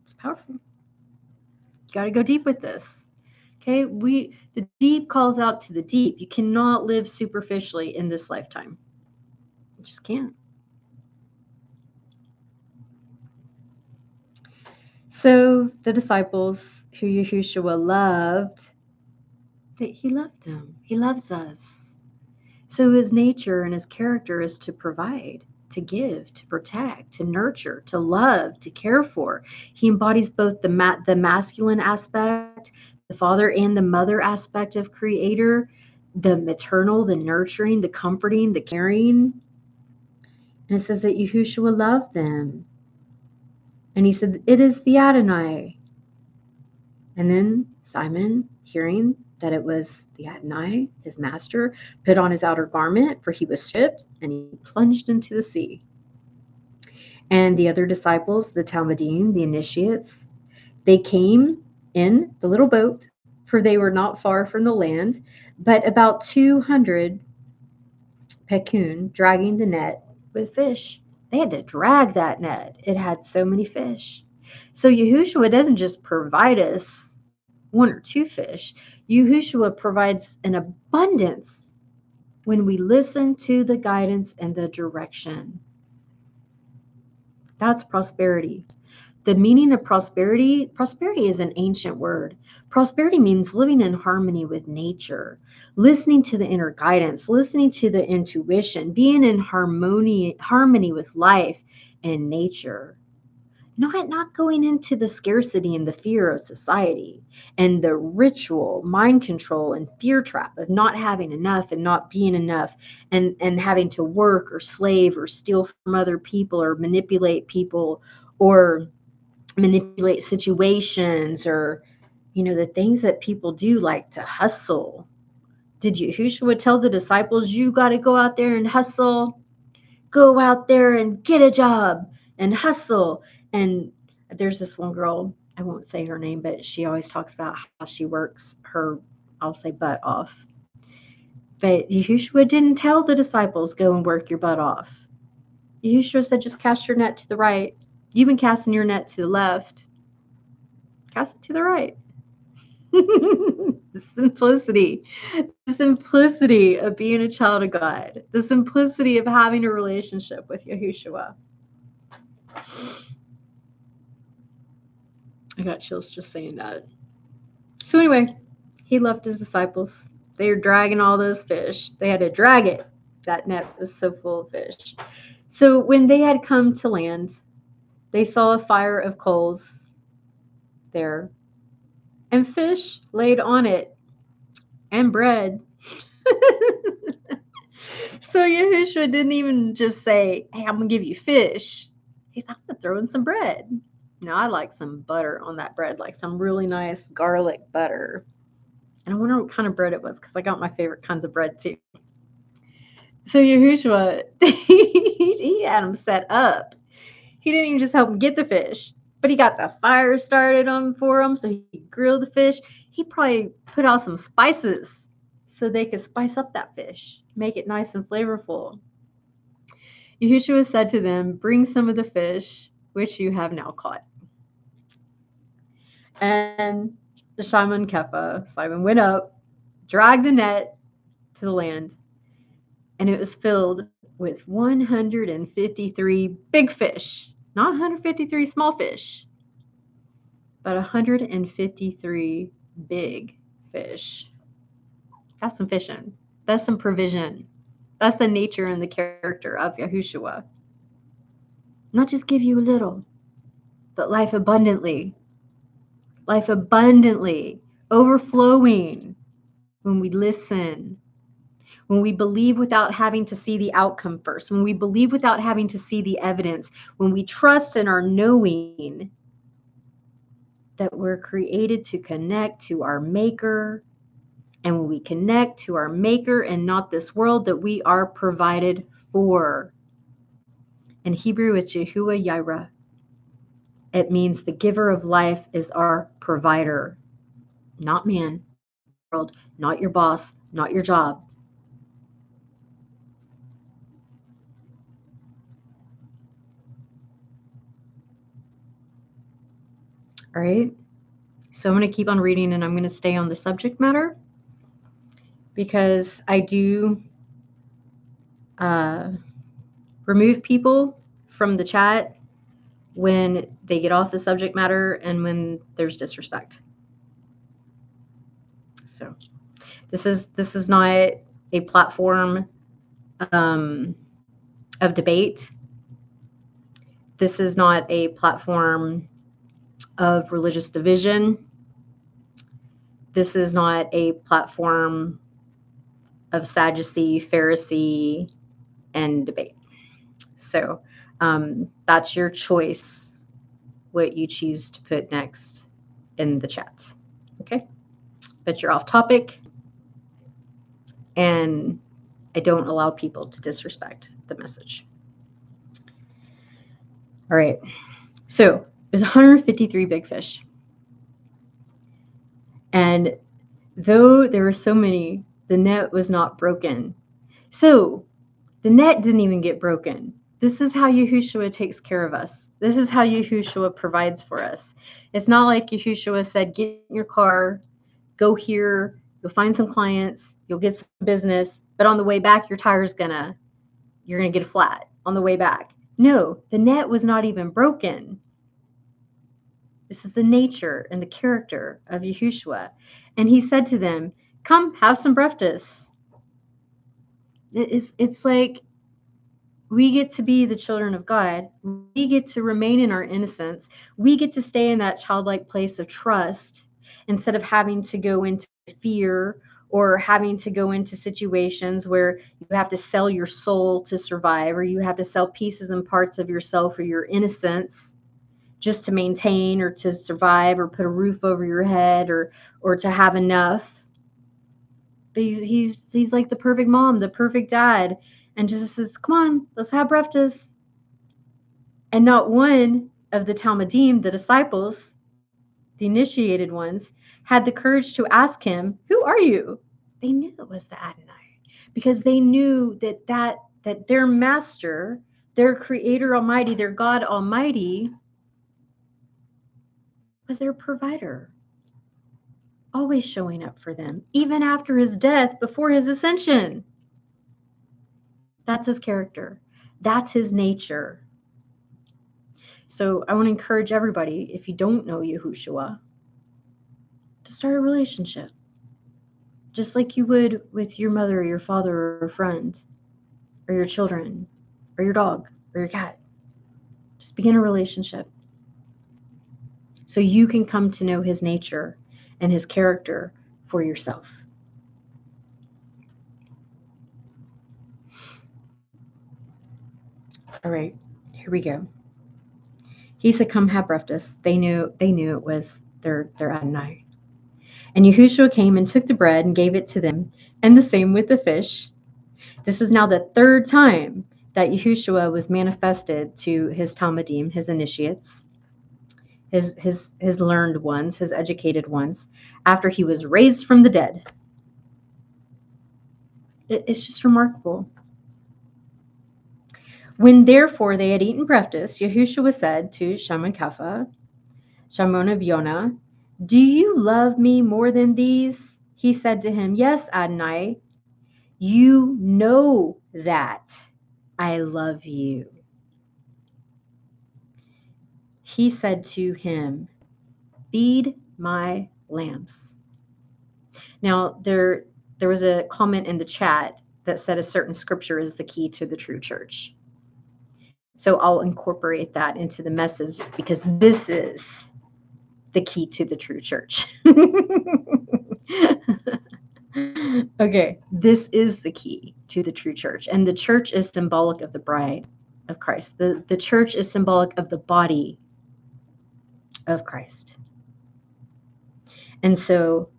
It's powerful. You got to go deep with this. Okay, the deep calls out to the deep. You cannot live superficially in this lifetime. You just can't. So the disciples who Yahushua loved, he loved them. He loves us. So his nature and his character is to provide, to give, to protect, to nurture, to love, to care for. He embodies both the masculine aspect, the father and the mother aspect of creator, the maternal, the nurturing, the comforting, the caring. And it says that Yahushua loved them. And he said, it is the Adonai. And then Simon, hearing that it was the Adonai, his master, put on his outer garment, for he was stripped, and he plunged into the sea. And the other disciples, the Talmudim, the initiates, they came in the little boat, for they were not far from the land, but about 200 pekun, dragging the net with fish. They had to drag that net. It had so many fish. So Yahushua doesn't just provide us one or two fish. Yahushua provides an abundance when we listen to the guidance and the direction. That's prosperity. The meaning of prosperity is an ancient word. Prosperity means living in harmony with nature, listening to the inner guidance, listening to the intuition, being in harmony with life and nature. Not going into the scarcity and the fear of society and the ritual, mind control, and fear trap of not having enough and not being enough and having to work or slave or steal from other people or manipulate people or manipulate situations or, the things that people do, like to hustle. Did Yahushua tell the disciples, you got to go out there and hustle? Go out there and get a job and hustle. And there's this one girl, I won't say her name, but she always talks about how she works her, I'll say, butt off. But Yahushua didn't tell the disciples, go and work your butt off. Yahushua said, just cast your net to the right. You've been casting your net to the left. Cast it to the right. The simplicity of being a child of God, the simplicity of having a relationship with Yahushua. I got chills just saying that. So anyway, he left his disciples. They were dragging all those fish. They had to drag it. That net was so full of fish. So when they had come to land, they saw a fire of coals there, and fish laid on it, and bread. So Yahushua didn't even just say, hey, I'm going to give you fish. He's like, I'm going to throw in some bread. Now, I like some butter on that bread, like some really nice garlic butter. And I wonder what kind of bread it was, because I got my favorite kinds of bread too. So Yahushua, he had him set up. He didn't even just help him get the fish, but he got the fire started on for him, so he grilled the fish. He probably put out some spices so they could spice up that fish, make it nice and flavorful. Yahushua said to them, bring some of the fish which you have now caught. And Simon went up, dragged the net to the land, and it was filled with 153 big fish. Not 153 small fish, but 153 big fish. That's some fishing. That's some provision. That's the nature and the character of Yahushua. Not just give you a little, but life abundantly. Life abundantly, overflowing when we listen, when we believe without having to see the outcome first, when we believe without having to see the evidence, when we trust in our knowing that we're created to connect to our Maker, and when we connect to our Maker and not this world that we are provided for. In Hebrew, it's Yahuwah Yireh. It means the giver of life is our provider, not man, world, not your boss, not your job. All right. So I'm going to keep on reading, and I'm going to stay on the subject matter because I do remove people from the chat when they get off the subject matter and when there's disrespect. So this is not a platform of debate. This is not a platform of religious division. This is not a platform of Sadducee, Pharisee, and debate. So that's your choice, what you choose to put next in the chat. Okay? But you're off topic, and I don't allow people to disrespect the message. All right. So there's 153 big fish. And though there were so many, the net was not broken. So the net didn't even get broken. This is how Yahushua takes care of us. This is how Yahushua provides for us. It's not like Yahushua said, get in your car, go here, you'll find some clients, you'll get some business, but on the way back, your tire's you're gonna get a flat on the way back. No, the net was not even broken. This is the nature and the character of Yahushua. And he said to them, come, have some breakfast. It's like we get to be the children of God. We get to remain in our innocence. We get to stay in that childlike place of trust instead of having to go into fear or having to go into situations where you have to sell your soul to survive, or you have to sell pieces and parts of yourself or your innocence just to maintain or to survive or put a roof over your head or to have enough. But he's like the perfect mom, the perfect dad, and just says, come on, let's have breakfast. And not one of the Talmudim, the disciples, the initiated ones, had the courage to ask him, who are you? They knew it was the Adonai, because they knew that their master, their creator almighty, their God almighty, was their provider, always showing up for them, even after his death, before his ascension. That's his character. That's his nature. So I want to encourage everybody, if you don't know Yahushua, to start a relationship. Just like you would with your mother or your father or a friend or your children or your dog or your cat. Just begin a relationship so you can come to know his nature and his character for yourself. All right, here we go. He said, come have breakfast. They knew it was their Adonai. And Yahushua came and took the bread and gave it to them, and the same with the fish. This was now the third time that Yahushua was manifested to his Talmudim, his initiates, his learned ones, his educated ones, after he was raised from the dead. It's just remarkable. When therefore they had eaten breakfast, Yahushua said to Shimon Kapha, Shimon of Yonah, do you love me more than these? He said to him, yes, Adonai, you know that I love you. He said to him, feed my lambs. Now, there was a comment in the chat that said a certain scripture is the key to the true church. So I'll incorporate that into the message, because this is the key to the true church. Okay, this is the key to the true church. And the church is symbolic of the bride of Christ. The church is symbolic of the body of Christ. And so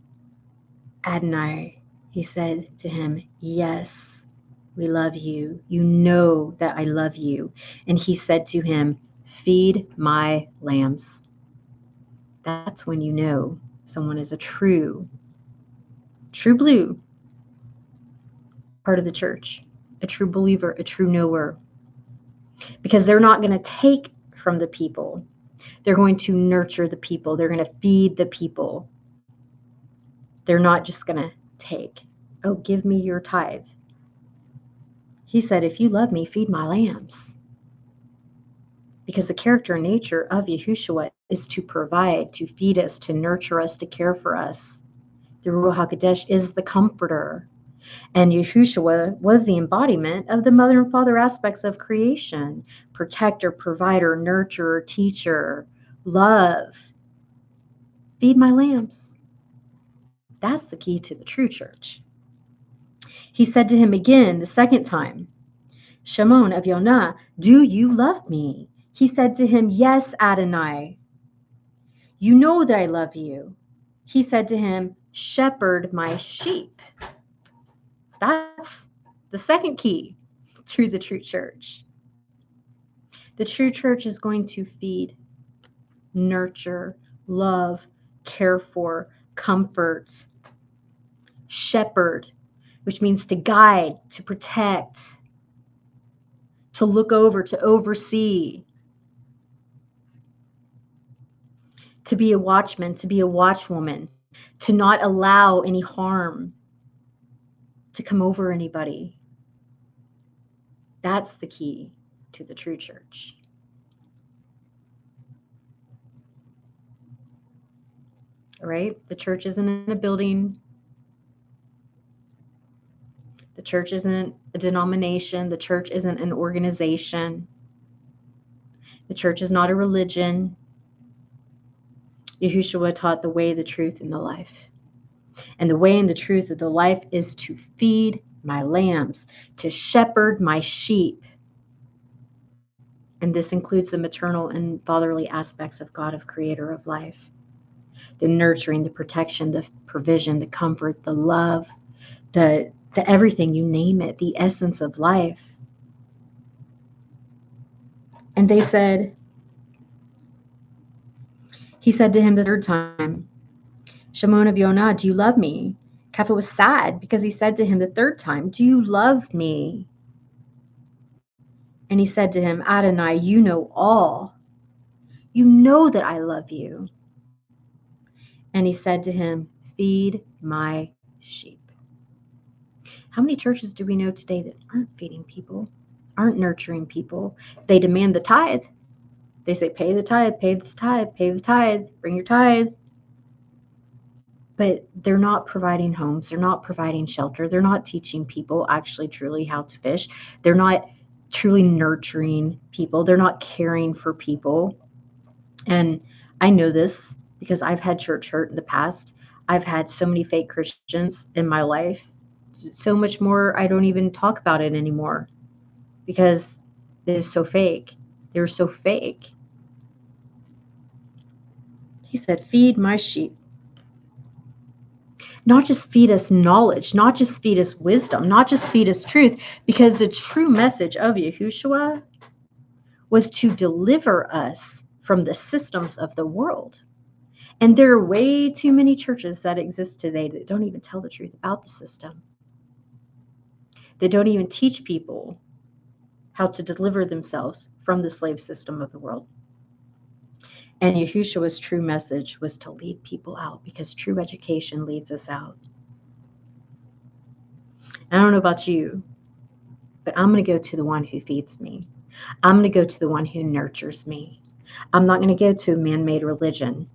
Adonai, he said to him, yes, we love you. You know that I love you. And he said to him, feed my lambs. That's when you know someone is a true blue part of the church, a true believer, a true knower. Because they're not going to take from the people. They're going to nurture the people. They're going to feed the people. They're not just going to take. Oh, give me your tithe. He said, if you love me, feed my lambs. Because the character and nature of Yahushua is to provide, to feed us, to nurture us, to care for us. The Ruach HaKodesh is the comforter. And Yahushua was the embodiment of the mother and father aspects of creation: protector, provider, nurturer, teacher, love. Feed my lambs. That's the key to the true church. He said to him again the second time, Shimon of Yonah, do you love me? He said to him, yes, Adonai. You know that I love you. He said to him, shepherd my sheep. That's the second key to the true church. The true church is going to feed, nurture, love, care for, comfort, shepherd, which means to guide, to protect, to look over, to oversee, to be a watchman, to be a watchwoman, to not allow any harm to come over anybody. That's the key to the true church. All right? The church isn't in a building. The church isn't a denomination. The church isn't an organization. The church is not a religion. Yahushua taught the way, the truth, and the life. And the way and the truth of the life is to feed my lambs, to shepherd my sheep. And this includes the maternal and fatherly aspects of God, of creator of life. The nurturing, the protection, the provision, the comfort, the love, the everything, you name it, the essence of life. And he said to him the third time, Shimon of Yonah, do you love me? Kepha was sad because he said to him the third time, do you love me? And he said to him, Adonai, you know all. You know that I love you. And he said to him, feed my sheep. How many churches do we know today that aren't feeding people, aren't nurturing people? They demand the tithe. They say, pay the tithe, pay this tithe, pay the tithe, bring your tithe. But they're not providing homes. They're not providing shelter. They're not teaching people actually truly how to fish. They're not truly nurturing people. They're not caring for people. And I know this because I've had church hurt in the past. I've had so many fake Christians in my life. So much more, I don't even talk about it anymore because it is so fake. They're so fake. He said, feed my sheep. Not just feed us knowledge, not just feed us wisdom, not just feed us truth, because the true message of Yahushua was to deliver us from the systems of the world. And there are way too many churches that exist today that don't even tell the truth about the system. They don't even teach people how to deliver themselves from the slave system of the world. And Yahushua's true message was to lead people out, because true education leads us out. I don't know about you, but I'm going to go to the one who feeds me. I'm going to go to the one who nurtures me. I'm not going to go to a man-made religion,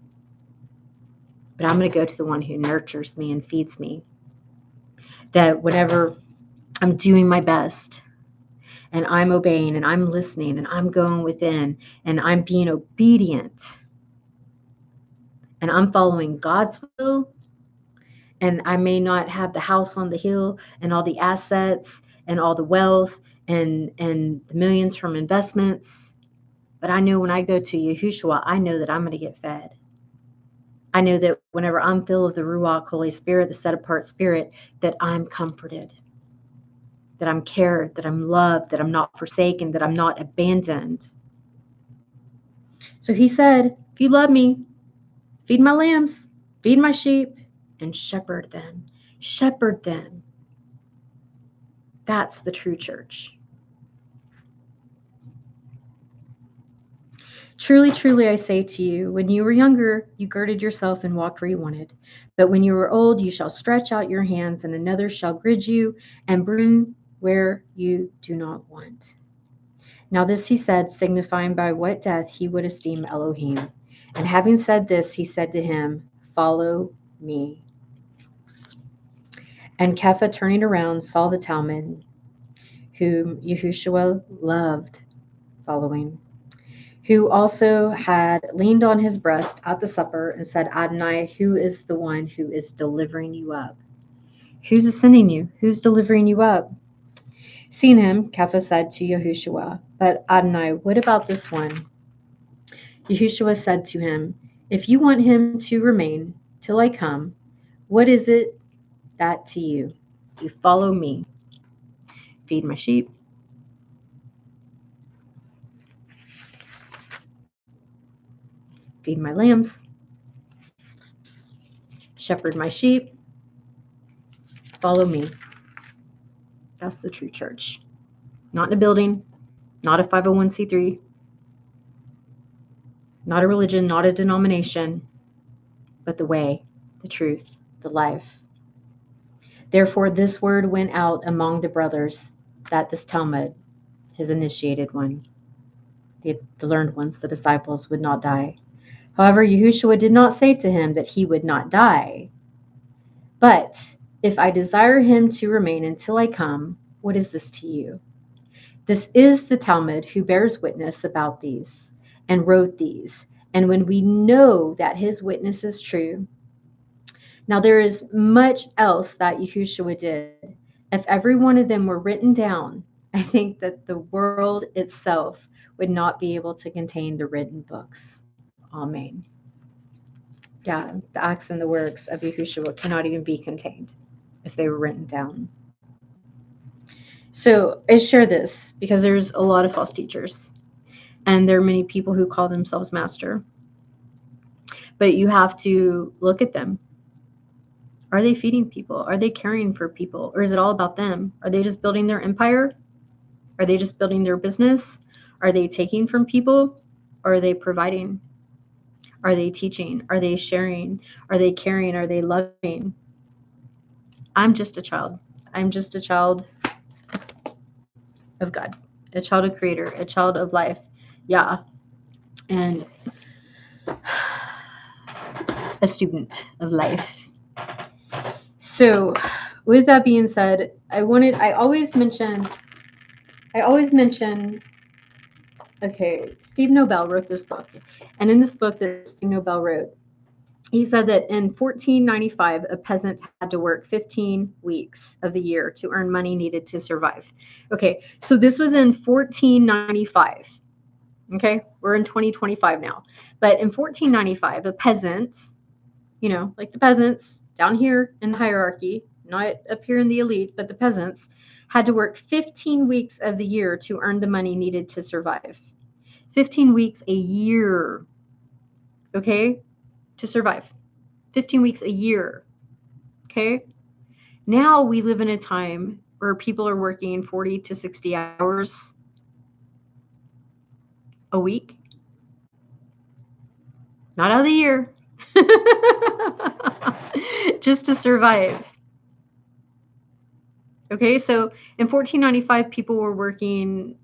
but I'm going to go to the one who nurtures me and feeds me. That whenever I'm doing my best and I'm obeying and I'm listening and I'm going within and I'm being obedient and I'm following God's will, and I may not have the house on the hill and all the assets and all the wealth and the millions from investments, but I know when I go to Yahushua, I know that I'm going to get fed. I know that whenever I'm filled with the Ruach, Holy Spirit, the set-apart Spirit, that I'm comforted, that I'm cared, that I'm loved, that I'm not forsaken, that I'm not abandoned. So he said, if you love me, feed my lambs, feed my sheep, and shepherd them. Shepherd them. That's the true church. Truly, truly, I say to you, when you were younger, you girded yourself and walked where you wanted. But when you are old, you shall stretch out your hands, and another shall gird you and bring where you do not want. Now this he said, signifying by what death he would esteem Elohim. And having said this, he said to him, follow me. And Kepha, turning around, saw the Talmud, whom Yahushua loved, following, who also had leaned on his breast at the supper and said, Adonai, who is the one who is delivering you up? Who's ascending you? Who's delivering you up? Seeing him, Kepha said to Yahushua, but Adonai, what about this one? Yahushua said to him, if you want him to remain till I come, what is it that to you? You follow me. Feed my sheep. Feed my lambs. Shepherd my sheep. Follow me. That's the true church. Not in a building, not a 501c3, not a religion, not a denomination, but the way, the truth, the life. Therefore, this word went out among the brothers that this Talmud, his initiated one, the learned ones, the disciples, would not die. However, Yahushua did not say to him that he would not die. But if I desire him to remain until I come, what is this to you? This is the Talmud who bears witness about these and wrote these. And when we know that his witness is true, now there is much else that Yahushua did. If every one of them were written down, I think that the world itself would not be able to contain the written books. Amen. Yeah, the acts and the works of Yahushua cannot even be contained if they were written down. So I share this because there's a lot of false teachers, and there are many people who call themselves master. But you have to look at them. Are they feeding people? Are they caring for people? Or is it all about them? Are they just building their empire? Are they just building their business? Are they taking from people? Or are they providing? Are they teaching? Are they sharing? Are they caring? Are they loving? I'm just a child. I'm just a child of God, a child of Creator, a child of life. Yeah. And a student of life. So with that being said, I always mention, okay, Steve Nobel wrote this book. And in this book that Steve Nobel wrote, he said that in 1495, a peasant had to work 15 weeks of the year to earn money needed to survive. Okay, so this was in 1495. Okay, we're in 2025 now. But in 1495, a peasant, you know, like the peasants down here in the hierarchy, not up here in the elite, but the peasants, had to work 15 weeks of the year to earn the money needed to survive. 15 weeks a year, okay, to survive. 15 weeks a year, okay? Now we live in a time where people are working 40 to 60 hours a week. Not out of the year. Just to survive. Okay, so in 1495, people were working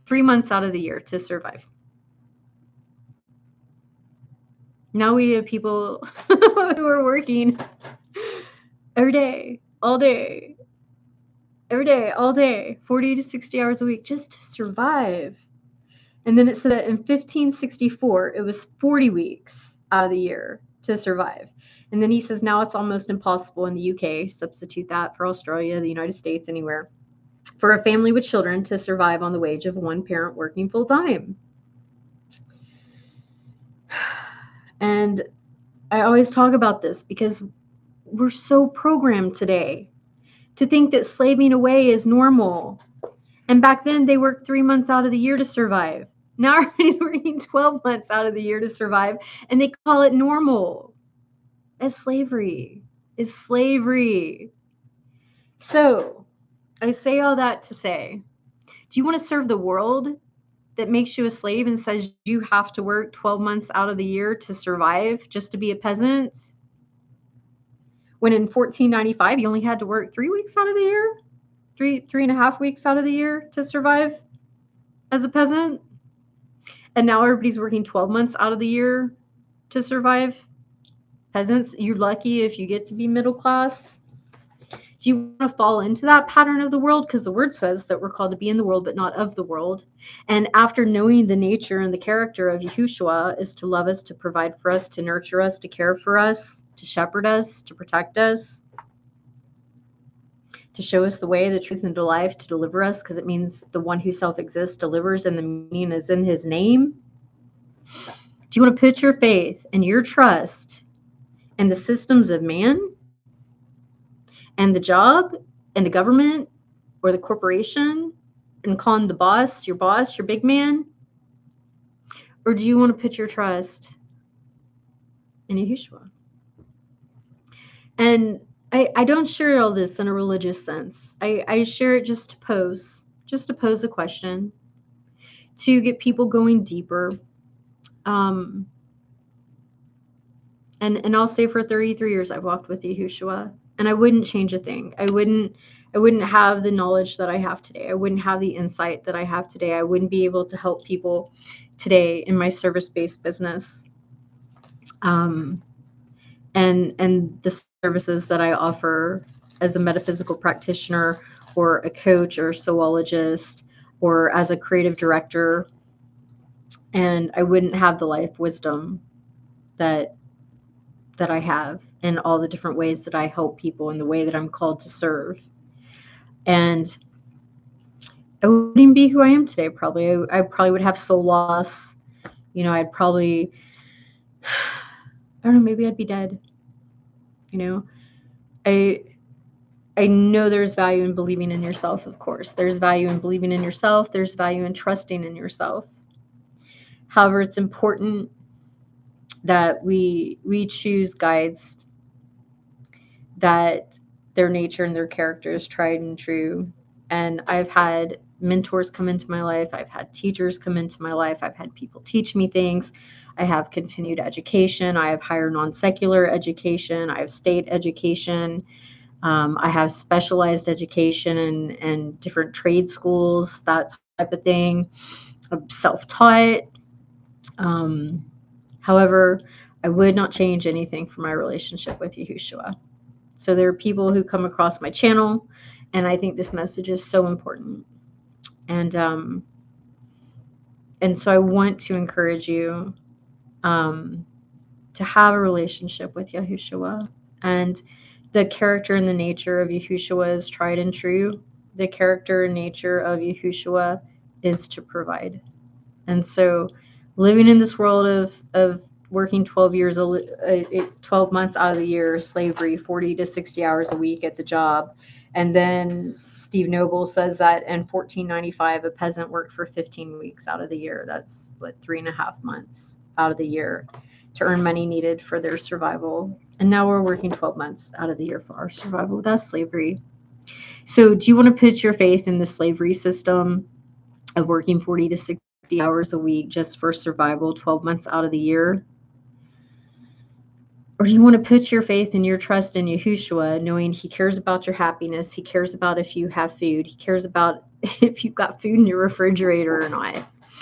3 months out of the year to survive. Now we have people who are working every day, all day, every day, all day, 40 to 60 hours a week just to survive. And then it said that in 1564, it was 40 weeks out of the year to survive. And then he says now it's almost impossible in the UK, substitute that for Australia, the United States, anywhere, for a family with children to survive on the wage of one parent working full time. And I always talk about this because we're so programmed today to think that slaving away is normal. And back then they worked 3 months out of the year to survive. Now everybody's working 12 months out of the year to survive, and they call it normal. As slavery. Is slavery. So, I say all that to say, do you want to serve the world that makes you a slave and says you have to work 12 months out of the year to survive just to be a peasant? When in 1495, you only had to work 3 weeks out of the year? Three and a half weeks out of the year to survive as a peasant? And now everybody's working 12 months out of the year to survive? Peasants, you're lucky if you get to be middle class. Do you want to fall into that pattern of the world? Because the word says that we're called to be in the world, but not of the world. And after knowing the nature and the character of Yahushua is to love us, to provide for us, to nurture us, to care for us, to shepherd us, to protect us, to show us the way, the truth, and the life, to deliver us, because it means the one who self-exists delivers, and the meaning is in his name. Do you want to put your faith and your trust in the systems of man and the job and the government or the corporation and calling the boss, your big man? Or do you want to put your trust in Yahushua? And I don't share all this in a religious sense. I share it just to pose a question, to get people going deeper. And I'll say for 33 years I've walked with Yahushua, and I wouldn't change a thing. I wouldn't have the knowledge that I have today. I wouldn't have the insight that I have today. I wouldn't be able to help people today in my service-based business. And the services that I offer as a metaphysical practitioner or a coach or a soulologist or as a creative director. And I wouldn't have the life wisdom that I have in all the different ways that I help people in the way that I'm called to serve. And I wouldn't even be who I am today, probably. I probably would have soul loss. I'd probably, I don't know, maybe I'd be dead. I know there's value in believing in yourself, of course. There's value in believing in yourself. There's value in trusting in yourself. However, it's important that we choose guides that their nature and their character is tried and true. And I've had mentors come into my life. I've had teachers come into my life. I've had people teach me things. I have continued education. I have higher non-secular education. I have state education. I have specialized education and different trade schools, that type of thing. I'm self-taught. However, I would not change anything for my relationship with Yahushua. So there are people who come across my channel, and I think this message is so important. And so I want to encourage you to have a relationship with Yahushua. And the character and the nature of Yahushua is tried and true. The character and nature of Yahushua is to provide. And so living in this world of working 12 months out of the year, slavery, 40 to 60 hours a week at the job. And then Steve Noble says that in 1495, a peasant worked for 15 weeks out of the year. That's 3.5 months out of the year to earn money needed for their survival. And now we're working 12 months out of the year for our survival. That's slavery. So do you want to put your faith in the slavery system of working 40 to 60 hours a week just for survival, 12 months out of the year? Or do you want to put your faith and your trust in Yahushua, knowing he cares about your happiness, he cares about if you have food, he cares about if you've got food in your refrigerator or not.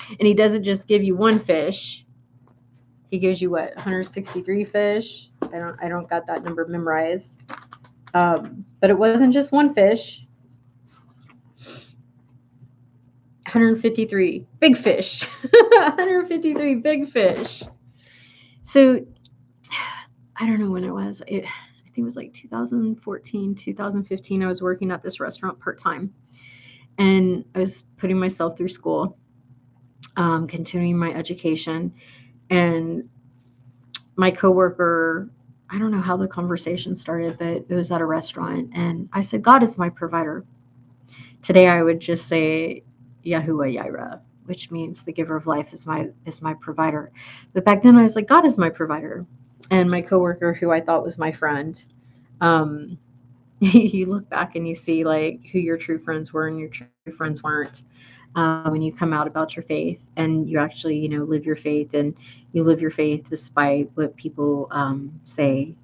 And he doesn't just give you one fish. He gives you 163 fish. I don't got that number memorized. But it wasn't just one fish. 153 big fish. 153 big fish. So I don't know when it was. I think it was 2014, 2015. I was working at this restaurant part-time. And I was putting myself through school, continuing my education. And my coworker, I don't know how the conversation started, but it was at a restaurant. And I said, God is my provider. Today I would just say Yahuwah Yireh. which means the giver of life is my provider. But back then I was like, God is my provider. And my coworker, who I thought was my friend, you look back and you see like who your true friends were and your true friends weren't. When you come out about your faith and you actually, live your faith, and you live your faith despite what people say,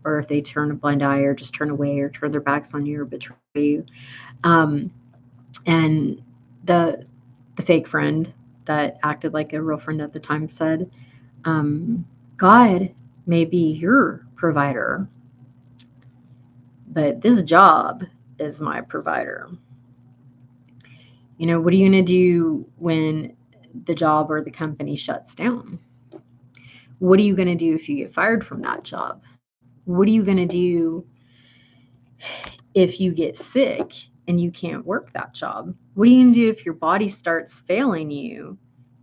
or if they turn a blind eye or just turn away or turn their backs on you or betray you. And the fake friend that acted like a real friend at the time said, God may be your provider, but this job is my provider. What are you going to do when the job or the company shuts down? What are you going to do if you get fired from that job? What are you going to do if you get sick and you can't work that job? What are you going to do if your body starts failing you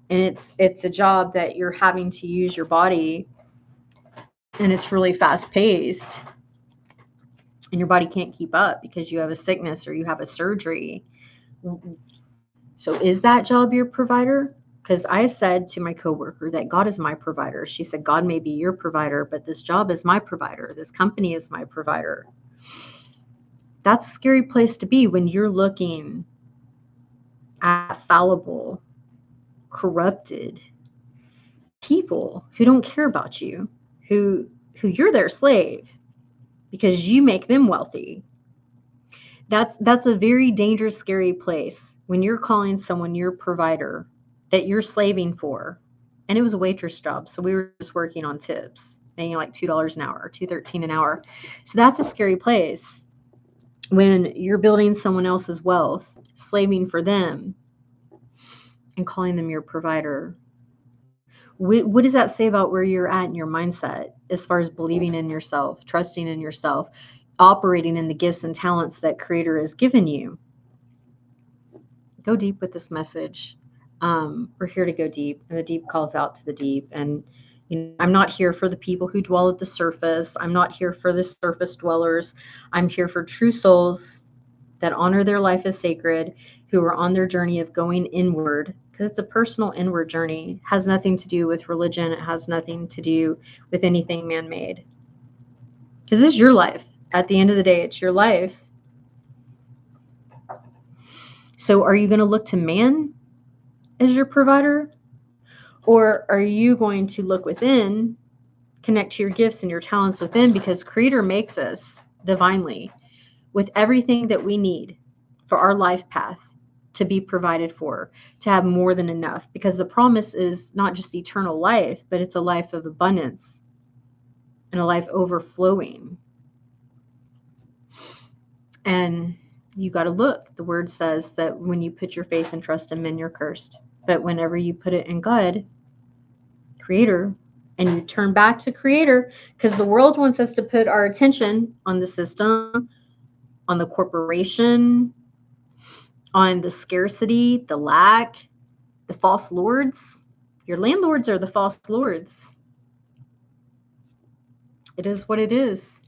and it's a job that you're having to use your body and it's really fast paced and your body can't keep up because you have a sickness or you have a surgery? So is that job your provider? Because I said to my coworker that God is my provider. She said, God may be your provider, but this job is my provider. This company is my provider. That's a scary place to be when you're looking at fallible, corrupted people who don't care about you, who you're their slave because you make them wealthy. That's a very dangerous, scary place when you're calling someone your provider that you're slaving for. And it was a waitress job, so we were just working on tips, making like $2 an hour or $2.13 an hour. So that's a scary place when you're building someone else's wealth, slaving for them, and calling them your provider. What does that say about where you're at in your mindset as far as believing in yourself, trusting in yourself, operating in the gifts and talents that Creator has given you? Go deep with this message. We're here to go deep, and the deep calleth out to the deep. And I'm not here for the people who dwell at the surface. I'm not here for the surface dwellers. I'm here for true souls that honor their life as sacred, who are on their journey of going inward, because it's a personal inward journey. It has nothing to do with religion. It has nothing to do with anything man-made. Because this is your life. At the end of the day, it's your life. So are you going to look to man as your provider? Or are you going to look within, connect to your gifts and your talents within, because Creator makes us divinely with everything that we need for our life path to be provided for, to have more than enough, because the promise is not just eternal life, but it's a life of abundance and a life overflowing. And you got to look. The word says that when you put your faith and trust in men, you're cursed. But whenever you put it in God, Creator, and you turn back to Creator, because the world wants us to put our attention on the system, on the corporation, on the scarcity, the lack, the false lords. Your landlords are the false lords. It is what it is.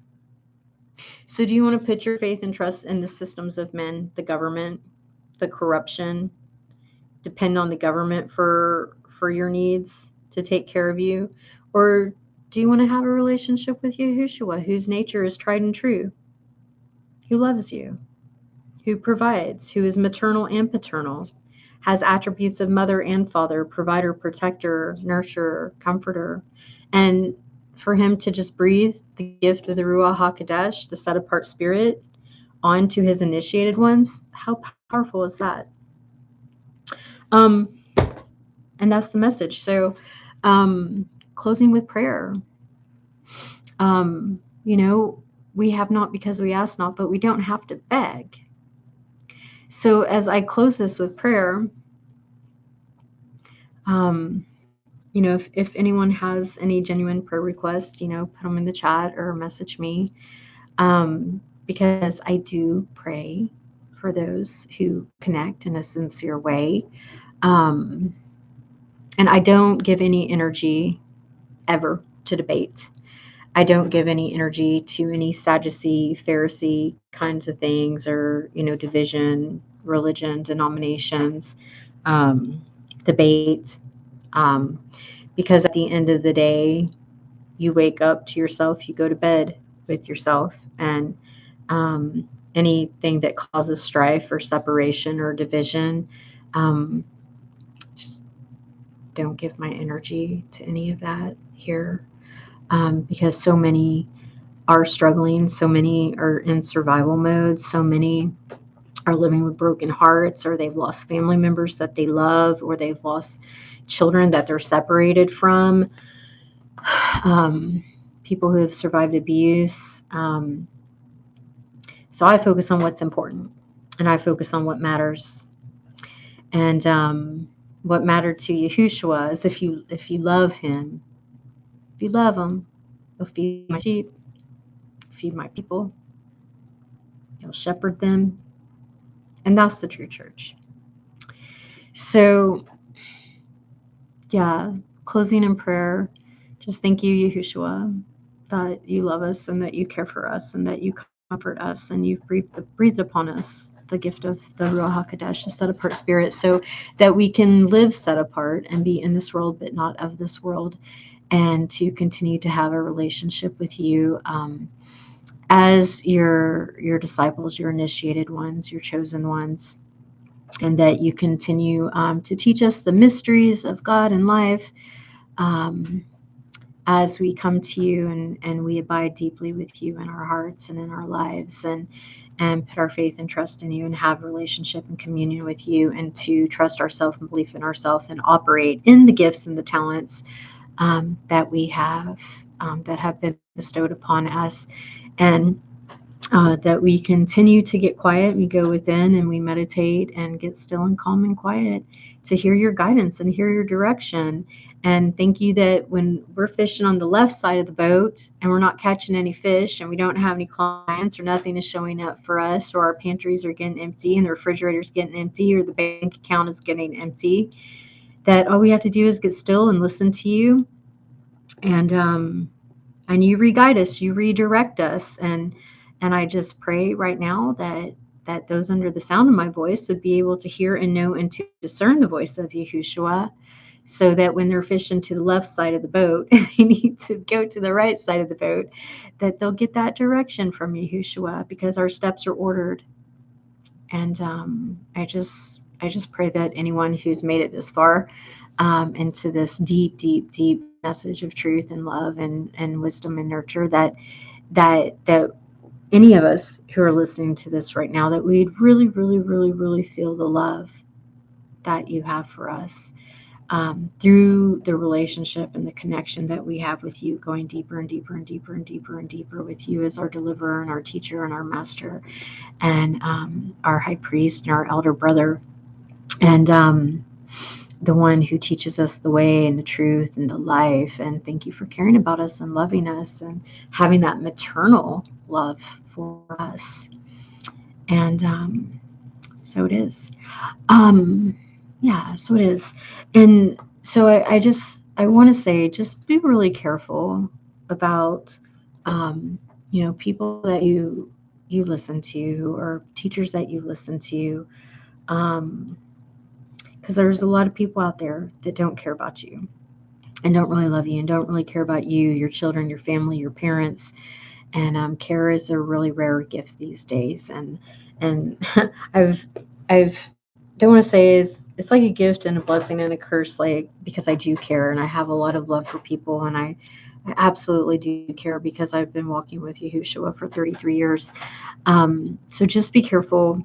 So do you want to put your faith and trust in the systems of men, the government, the corruption, depend on the government for your needs to take care of you? Or do you want to have a relationship with Yahushua, whose nature is tried and true, who loves you, who provides, who is maternal and paternal, has attributes of mother and father, provider, protector, nurturer, comforter, and for him to just breathe the gift of the Ruach HaKodesh, the set-apart spirit, onto his initiated ones? How powerful is that? And that's the message. So, closing with prayer. We have not because we ask not, but we don't have to beg. So as I close this with prayer, if anyone has any genuine prayer requests, put them in the chat or message me, because I do pray for those who connect in a sincere way. And I don't give any energy ever to debate. I don't give any energy to any Sadducee, Pharisee kinds of things, or, division, religion, denominations. debate, because at the end of the day, you wake up to yourself, you go to bed with yourself, and anything that causes strife or separation or division, just don't give my energy to any of that here, because so many are struggling, so many are in survival mode, so many are living with broken hearts, or they've lost family members that they love, or they've lost children that they're separated from, people who have survived abuse. So I focus on what's important, and I focus on what matters. And what mattered to Yahushua is if you love him, if you love him, you'll feed my sheep, feed my people, you'll shepherd them, and that's the true church. So, yeah, closing in prayer. Just thank you, Yahushua, that you love us and that you care for us and that you comfort us and you've breathed upon us the gift of the Ruach HaKodesh, the set apart spirit, so that we can live set apart and be in this world but not of this world, and to continue to have a relationship with you as your disciples, your initiated ones, your chosen ones, and that you continue to teach us the mysteries of God and life, as we come to you and we abide deeply with you in our hearts and in our lives, and put our faith and trust in you and have relationship and communion with you, and to trust ourselves and belief in ourselves and operate in the gifts and the talents that we have, that have been bestowed upon us, and that we continue to get quiet. We go within and we meditate and get still and calm and quiet to hear your guidance and hear your direction. And thank you that when we're fishing on the left side of the boat and we're not catching any fish and we don't have any clients or nothing is showing up for us, or our pantries are getting empty and the refrigerator's getting empty or the bank account is getting empty, that all we have to do is get still and listen to you, and you re-guide us, you redirect us, and I just pray right now that those under the sound of my voice would be able to hear and know and to discern the voice of Yahushua, so that when they're fishing to the left side of the boat and they need to go to the right side of the boat, that they'll get that direction from Yahushua, because our steps are ordered. And I just pray that anyone who's made it this far into this deep, deep, deep message of truth and love and wisdom and nurture, that any of us who are listening to this right now, that we'd really, really, really, really feel the love that you have for us, through the relationship and the connection that we have with you, going deeper and deeper and deeper and deeper and deeper with you as our deliverer and our teacher and our master, and our high priest and our elder brother, and the one who teaches us the way and the truth and the life. And thank you for caring about us and loving us and having that maternal love for us. And so it is. Yeah, so it is. And so I want to say, just be really careful about, people that you listen to, or teachers that you listen to, because there's a lot of people out there that don't care about you and don't really love you and don't really care about you, your children, your family, your parents. And care is a really rare gift these days. And I've don't want to say it's like a gift and a blessing and a curse, like, because I do care and I have a lot of love for people, and I absolutely do care, because I've been walking with Yahushua for 33 years. So just be careful,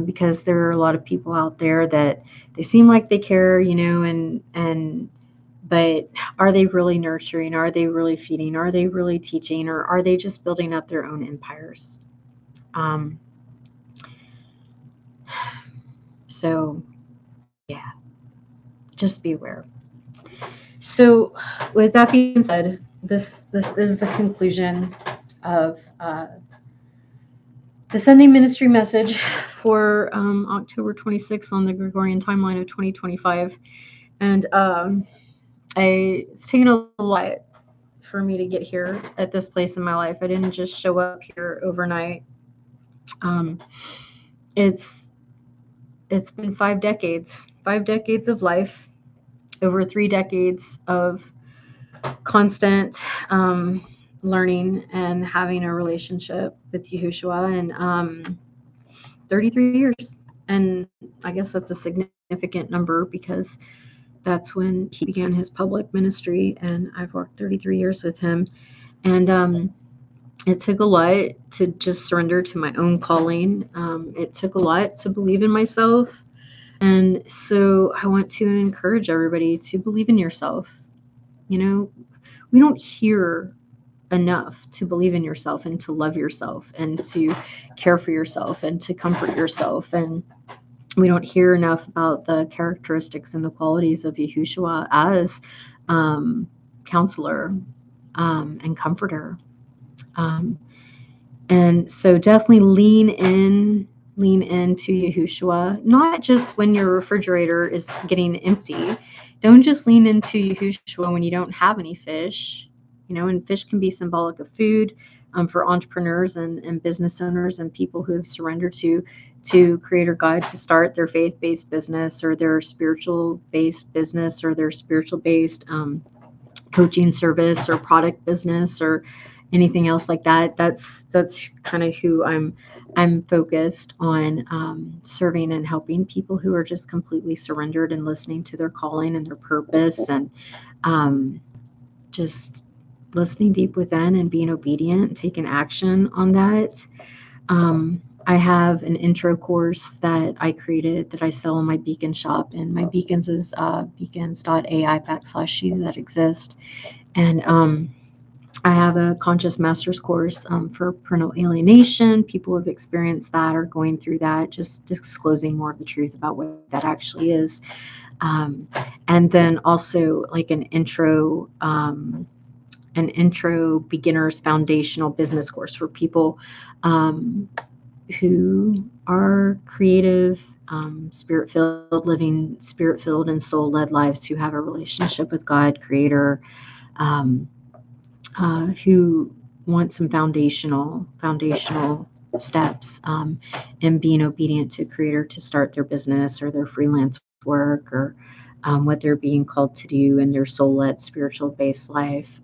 because there are a lot of people out there that they seem like they care, and but are they really nurturing? Are they really feeding? Are they really teaching? Or are they just building up their own empires? So, yeah, just be aware. So, with that being said, this is the conclusion of the Sunday ministry message for October 26th on the Gregorian timeline of 2025. And it's taken a lot for me to get here at this place in my life. I didn't just show up here overnight. It's it's been 5 decades of life, over 3 decades of constant learning and having a relationship with Yahushua, and 33 years. And I guess that's a significant number because that's when he began his public ministry, and I've worked 33 years with him. And it took a lot to just surrender to my own calling. It took a lot to believe in myself. And so I want to encourage everybody to believe in yourself. You know, we don't hear enough to believe in yourself and to love yourself and to care for yourself and to comfort yourself. And we don't hear enough about the characteristics and the qualities of Yahushua as counselor and comforter. And so definitely lean into Yahushua, not just when your refrigerator is getting empty. Don't just lean into Yahushua when you don't have any fish, and fish can be symbolic of food for entrepreneurs and business owners and people who have surrendered to Creator God to start their faith-based business or their spiritual-based business or their spiritual-based coaching service or product business or anything else like that. That's kind of who I'm focused on, serving and helping people who are just completely surrendered and listening to their calling and their purpose, and just listening deep within and being obedient and taking action on that. I have an intro course that I created that I sell in my Beacon shop, and my Beacons is beacons.ai/you that exist. And I have a conscious master's course for parental alienation. People who have experienced that or going through that, just disclosing more of the truth about what that actually is. And then also like an intro beginner's foundational business course for people who are creative, spirit-filled, living spirit-filled and soul-led lives, who have a relationship with God, Creator, who want some foundational steps in being obedient to Creator to start their business or their freelance work, or what they're being called to do in their soul-led, spiritual-based life,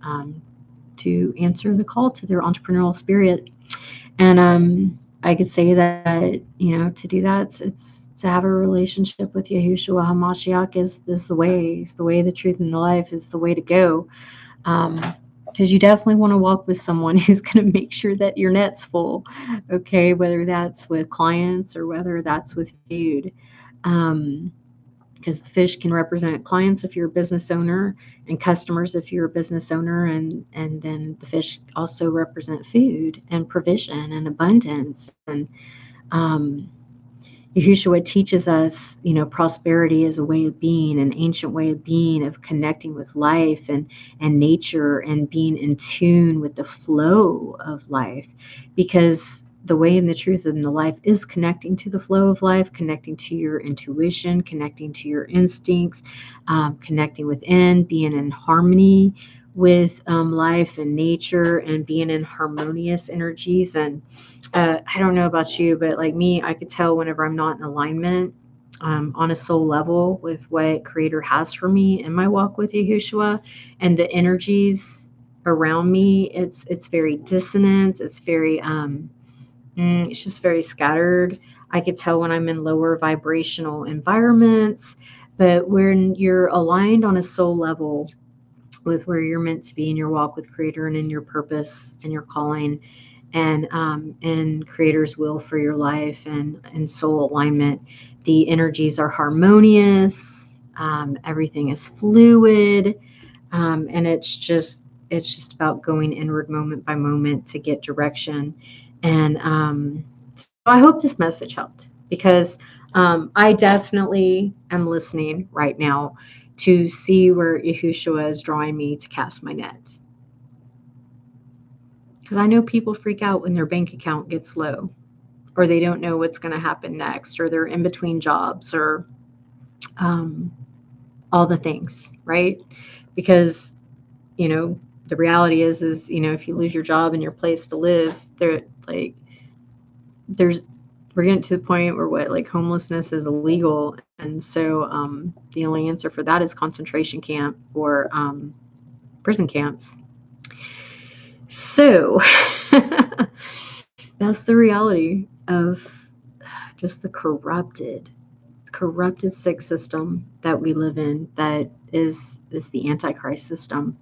to answer the call to their entrepreneurial spirit. And I could say that, to do that, it's to have a relationship with Yahushua HaMashiach is the way. It's the way, the truth, and the life is the way to go. Because you definitely want to walk with someone who's going to make sure that your net's full, okay? Whether that's with clients or whether that's with food. Because the fish can represent clients if you're a business owner, and customers if you're a business owner, and then the fish also represent food and provision and abundance. And Yahushua teaches us, prosperity is a way of being, an ancient way of being, of connecting with life and nature and being in tune with the flow of life, because the way and the truth and the life is connecting to the flow of life, connecting to your intuition, connecting to your instincts, connecting within, being in harmony with life and nature, and being in harmonious energies. And I don't know about you, but like me, I could tell whenever I'm not in alignment on a soul level with what Creator has for me in my walk with Yahushua, and the energies around me, it's very dissonant. It's very it's just very scattered. I could tell when I'm in lower vibrational environments. But when you're aligned on a soul level with where you're meant to be in your walk with Creator and in your purpose and your calling, and Creator's will for your life, and soul alignment, the energies are harmonious. Everything is fluid, and it's just about going inward moment by moment to get direction. And so I hope this message helped, because I definitely am listening right now to see where Yahushua is drawing me to cast my net. Because I know people freak out when their bank account gets low, or they don't know what's going to happen next, or they're in between jobs, or all the things, right? Because, the reality is, if you lose your job and your place to live, there's we're getting to the point where like homelessness is illegal. And so the only answer for that is concentration camp or prison camps. So that's the reality of just the corrupted, sick system that we live in, that is the Antichrist system.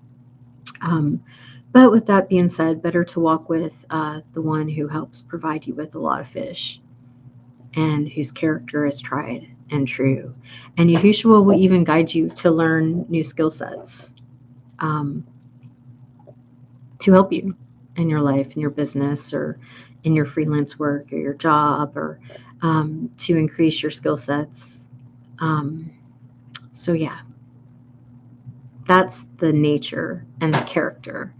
But with that being said, better to walk with the one who helps provide you with a lot of fish and whose character is tried and true. And Yahushua will even guide you to learn new skill sets to help you in your life, in your business, or in your freelance work or your job, or to increase your skill sets. So yeah, that's the nature and the character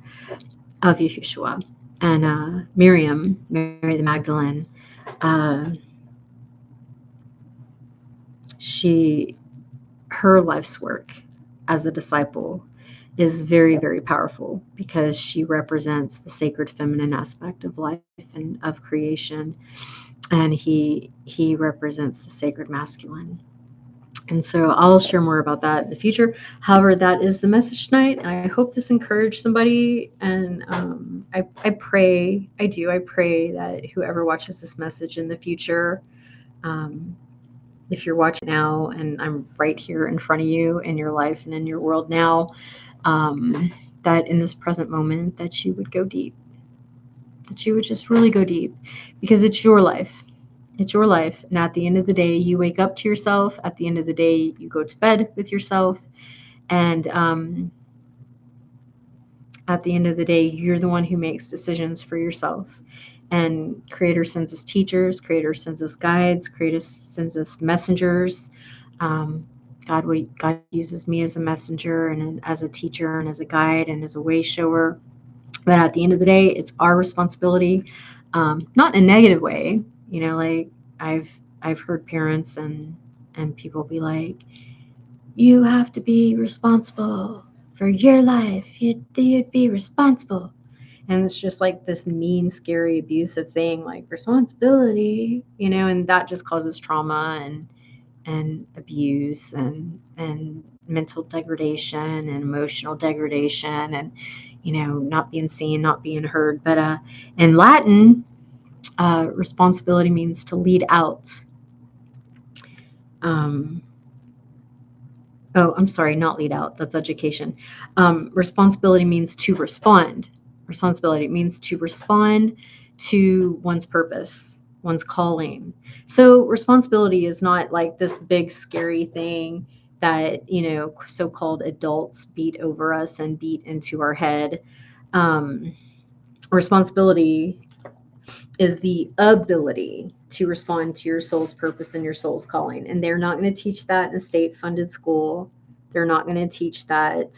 of Yahushua. And Miriam, Mary the Magdalene, her life's work as a disciple is very, very powerful, because she represents the sacred feminine aspect of life and of creation, and he represents the sacred masculine. And so I'll share more about that in the future. However, that is the message tonight, and I hope this encouraged somebody. And I pray that whoever watches this message in the future, if you're watching now and I'm right here in front of you in your life and in your world now, that in this present moment, that you would go deep, that you would just really go deep, because it's your life. It's your life. And at the end of the day, you wake up to yourself. At the end of the day, you go to bed with yourself. And at the end of the day, you're the one who makes decisions for yourself. And Creator sends us teachers. Creator sends us guides. Creator sends us messengers. God uses me as a messenger and as a teacher and as a guide and as a way shower. But at the end of the day, it's our responsibility, not in a negative way. Like I've heard parents and people be like, you have to be responsible for your life. You'd be responsible. And it's just like this mean, scary, abusive thing, like responsibility, and that just causes trauma and abuse and mental degradation and emotional degradation and, not being seen, not being heard. But in Latin, responsibility means to lead out. I'm sorry, not lead out. That's education. Responsibility means to respond. Responsibility means to respond to one's purpose, one's calling. So responsibility is not like this big scary thing that, so-called adults beat over us and beat into our head. Responsibility is the ability to respond to your soul's purpose and your soul's calling. And they're not going to teach that in a state-funded school. They're not going to teach that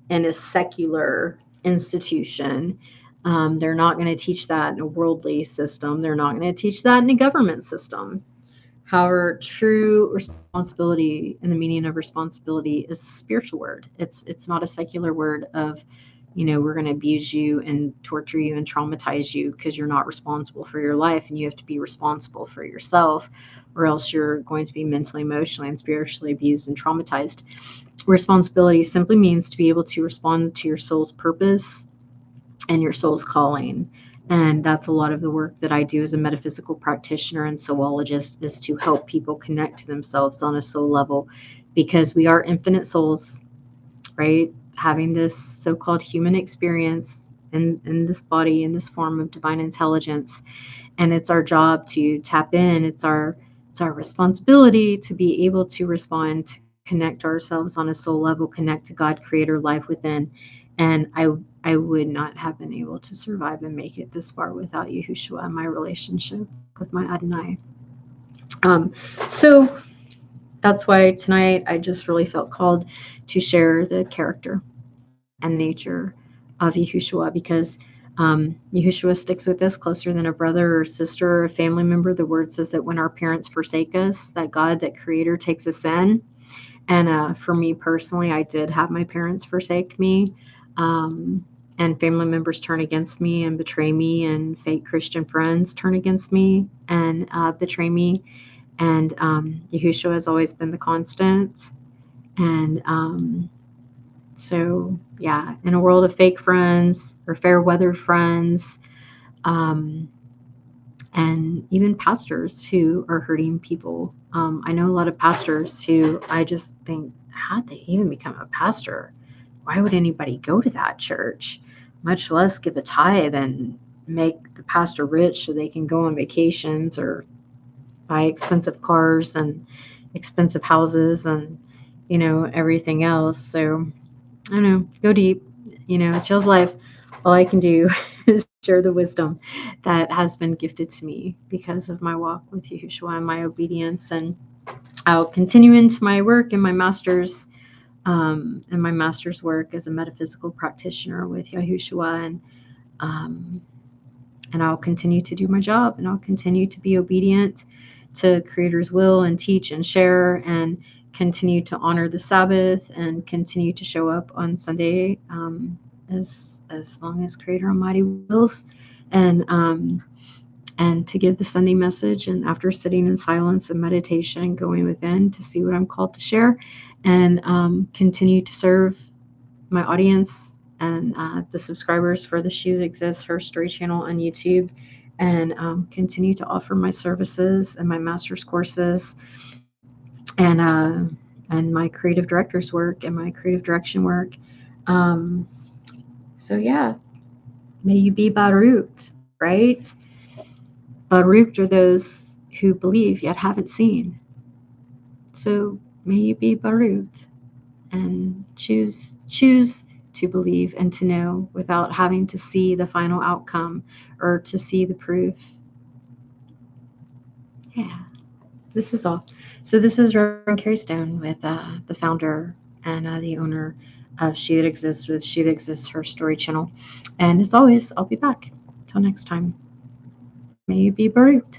in a secular institution. They're not going to teach that in a worldly system. They're not going to teach that in a government system. However, true responsibility and the meaning of responsibility is a spiritual word. It's not a secular word of, we're going to abuse you and torture you and traumatize you because you're not responsible for your life, and you have to be responsible for yourself, or else you're going to be mentally, emotionally, and spiritually abused and traumatized. Responsibility simply means to be able to respond to your soul's purpose and your soul's calling. And that's a lot of the work that I do as a metaphysical practitioner and soulologist, is to help people connect to themselves on a soul level, because we are infinite souls, right? Having this so-called human experience in this body, in this form of divine intelligence. And it's our job to tap in. It's our responsibility to be able to respond, to connect ourselves on a soul level, connect to God, Creator, life within. And I would not have been able to survive and make it this far without Yahushua and my relationship with my Adonai. So that's why tonight I just really felt called to share the character and nature of Yahushua, because Yahushua sticks with us closer than a brother or sister or a family member. The word says that when our parents forsake us, that God, that Creator, takes us in. And for me personally, I did have my parents forsake me. and family members turn against me and betray me, and fake Christian friends turn against me and betray me. And Yahushua has always been the constant. And so, yeah, in a world of fake friends or fair weather friends, and even pastors who are hurting people. I know a lot of pastors who I just think, how'd they even become a pastor? Why would anybody go to that church, much less give a tithe and make the pastor rich so they can go on vacations or buy expensive cars and expensive houses and, everything else. So I don't know, go deep. Chill's life. All I can do is share the wisdom that has been gifted to me because of my walk with Yahushua and my obedience. And I'll continue into my work and my master's work as a metaphysical practitioner with Yahushua, and I'll continue to do my job, and I'll continue to be obedient to Creator's will and teach and share, and continue to honor the Sabbath, and continue to show up on Sunday as long as Creator Almighty wills, and to give the Sunday message. And after sitting in silence and meditation and going within to see what I'm called to share, and continue to serve my audience and the subscribers for the She That Exists, her story channel on YouTube, and continue to offer my services and my master's courses, and my creative director's work and my creative direction work. So yeah, may you be Baruch, right? Baruch are those who believe yet haven't seen. So may you be Baruch and choose to believe and to know without having to see the final outcome or to see the proof. Yeah, this is all. So this is Reverend Kerrie Stone with the founder and the owner of She That Exists with She That Exists, her story channel. And as always, I'll be back. Till next time. May you be Baruch.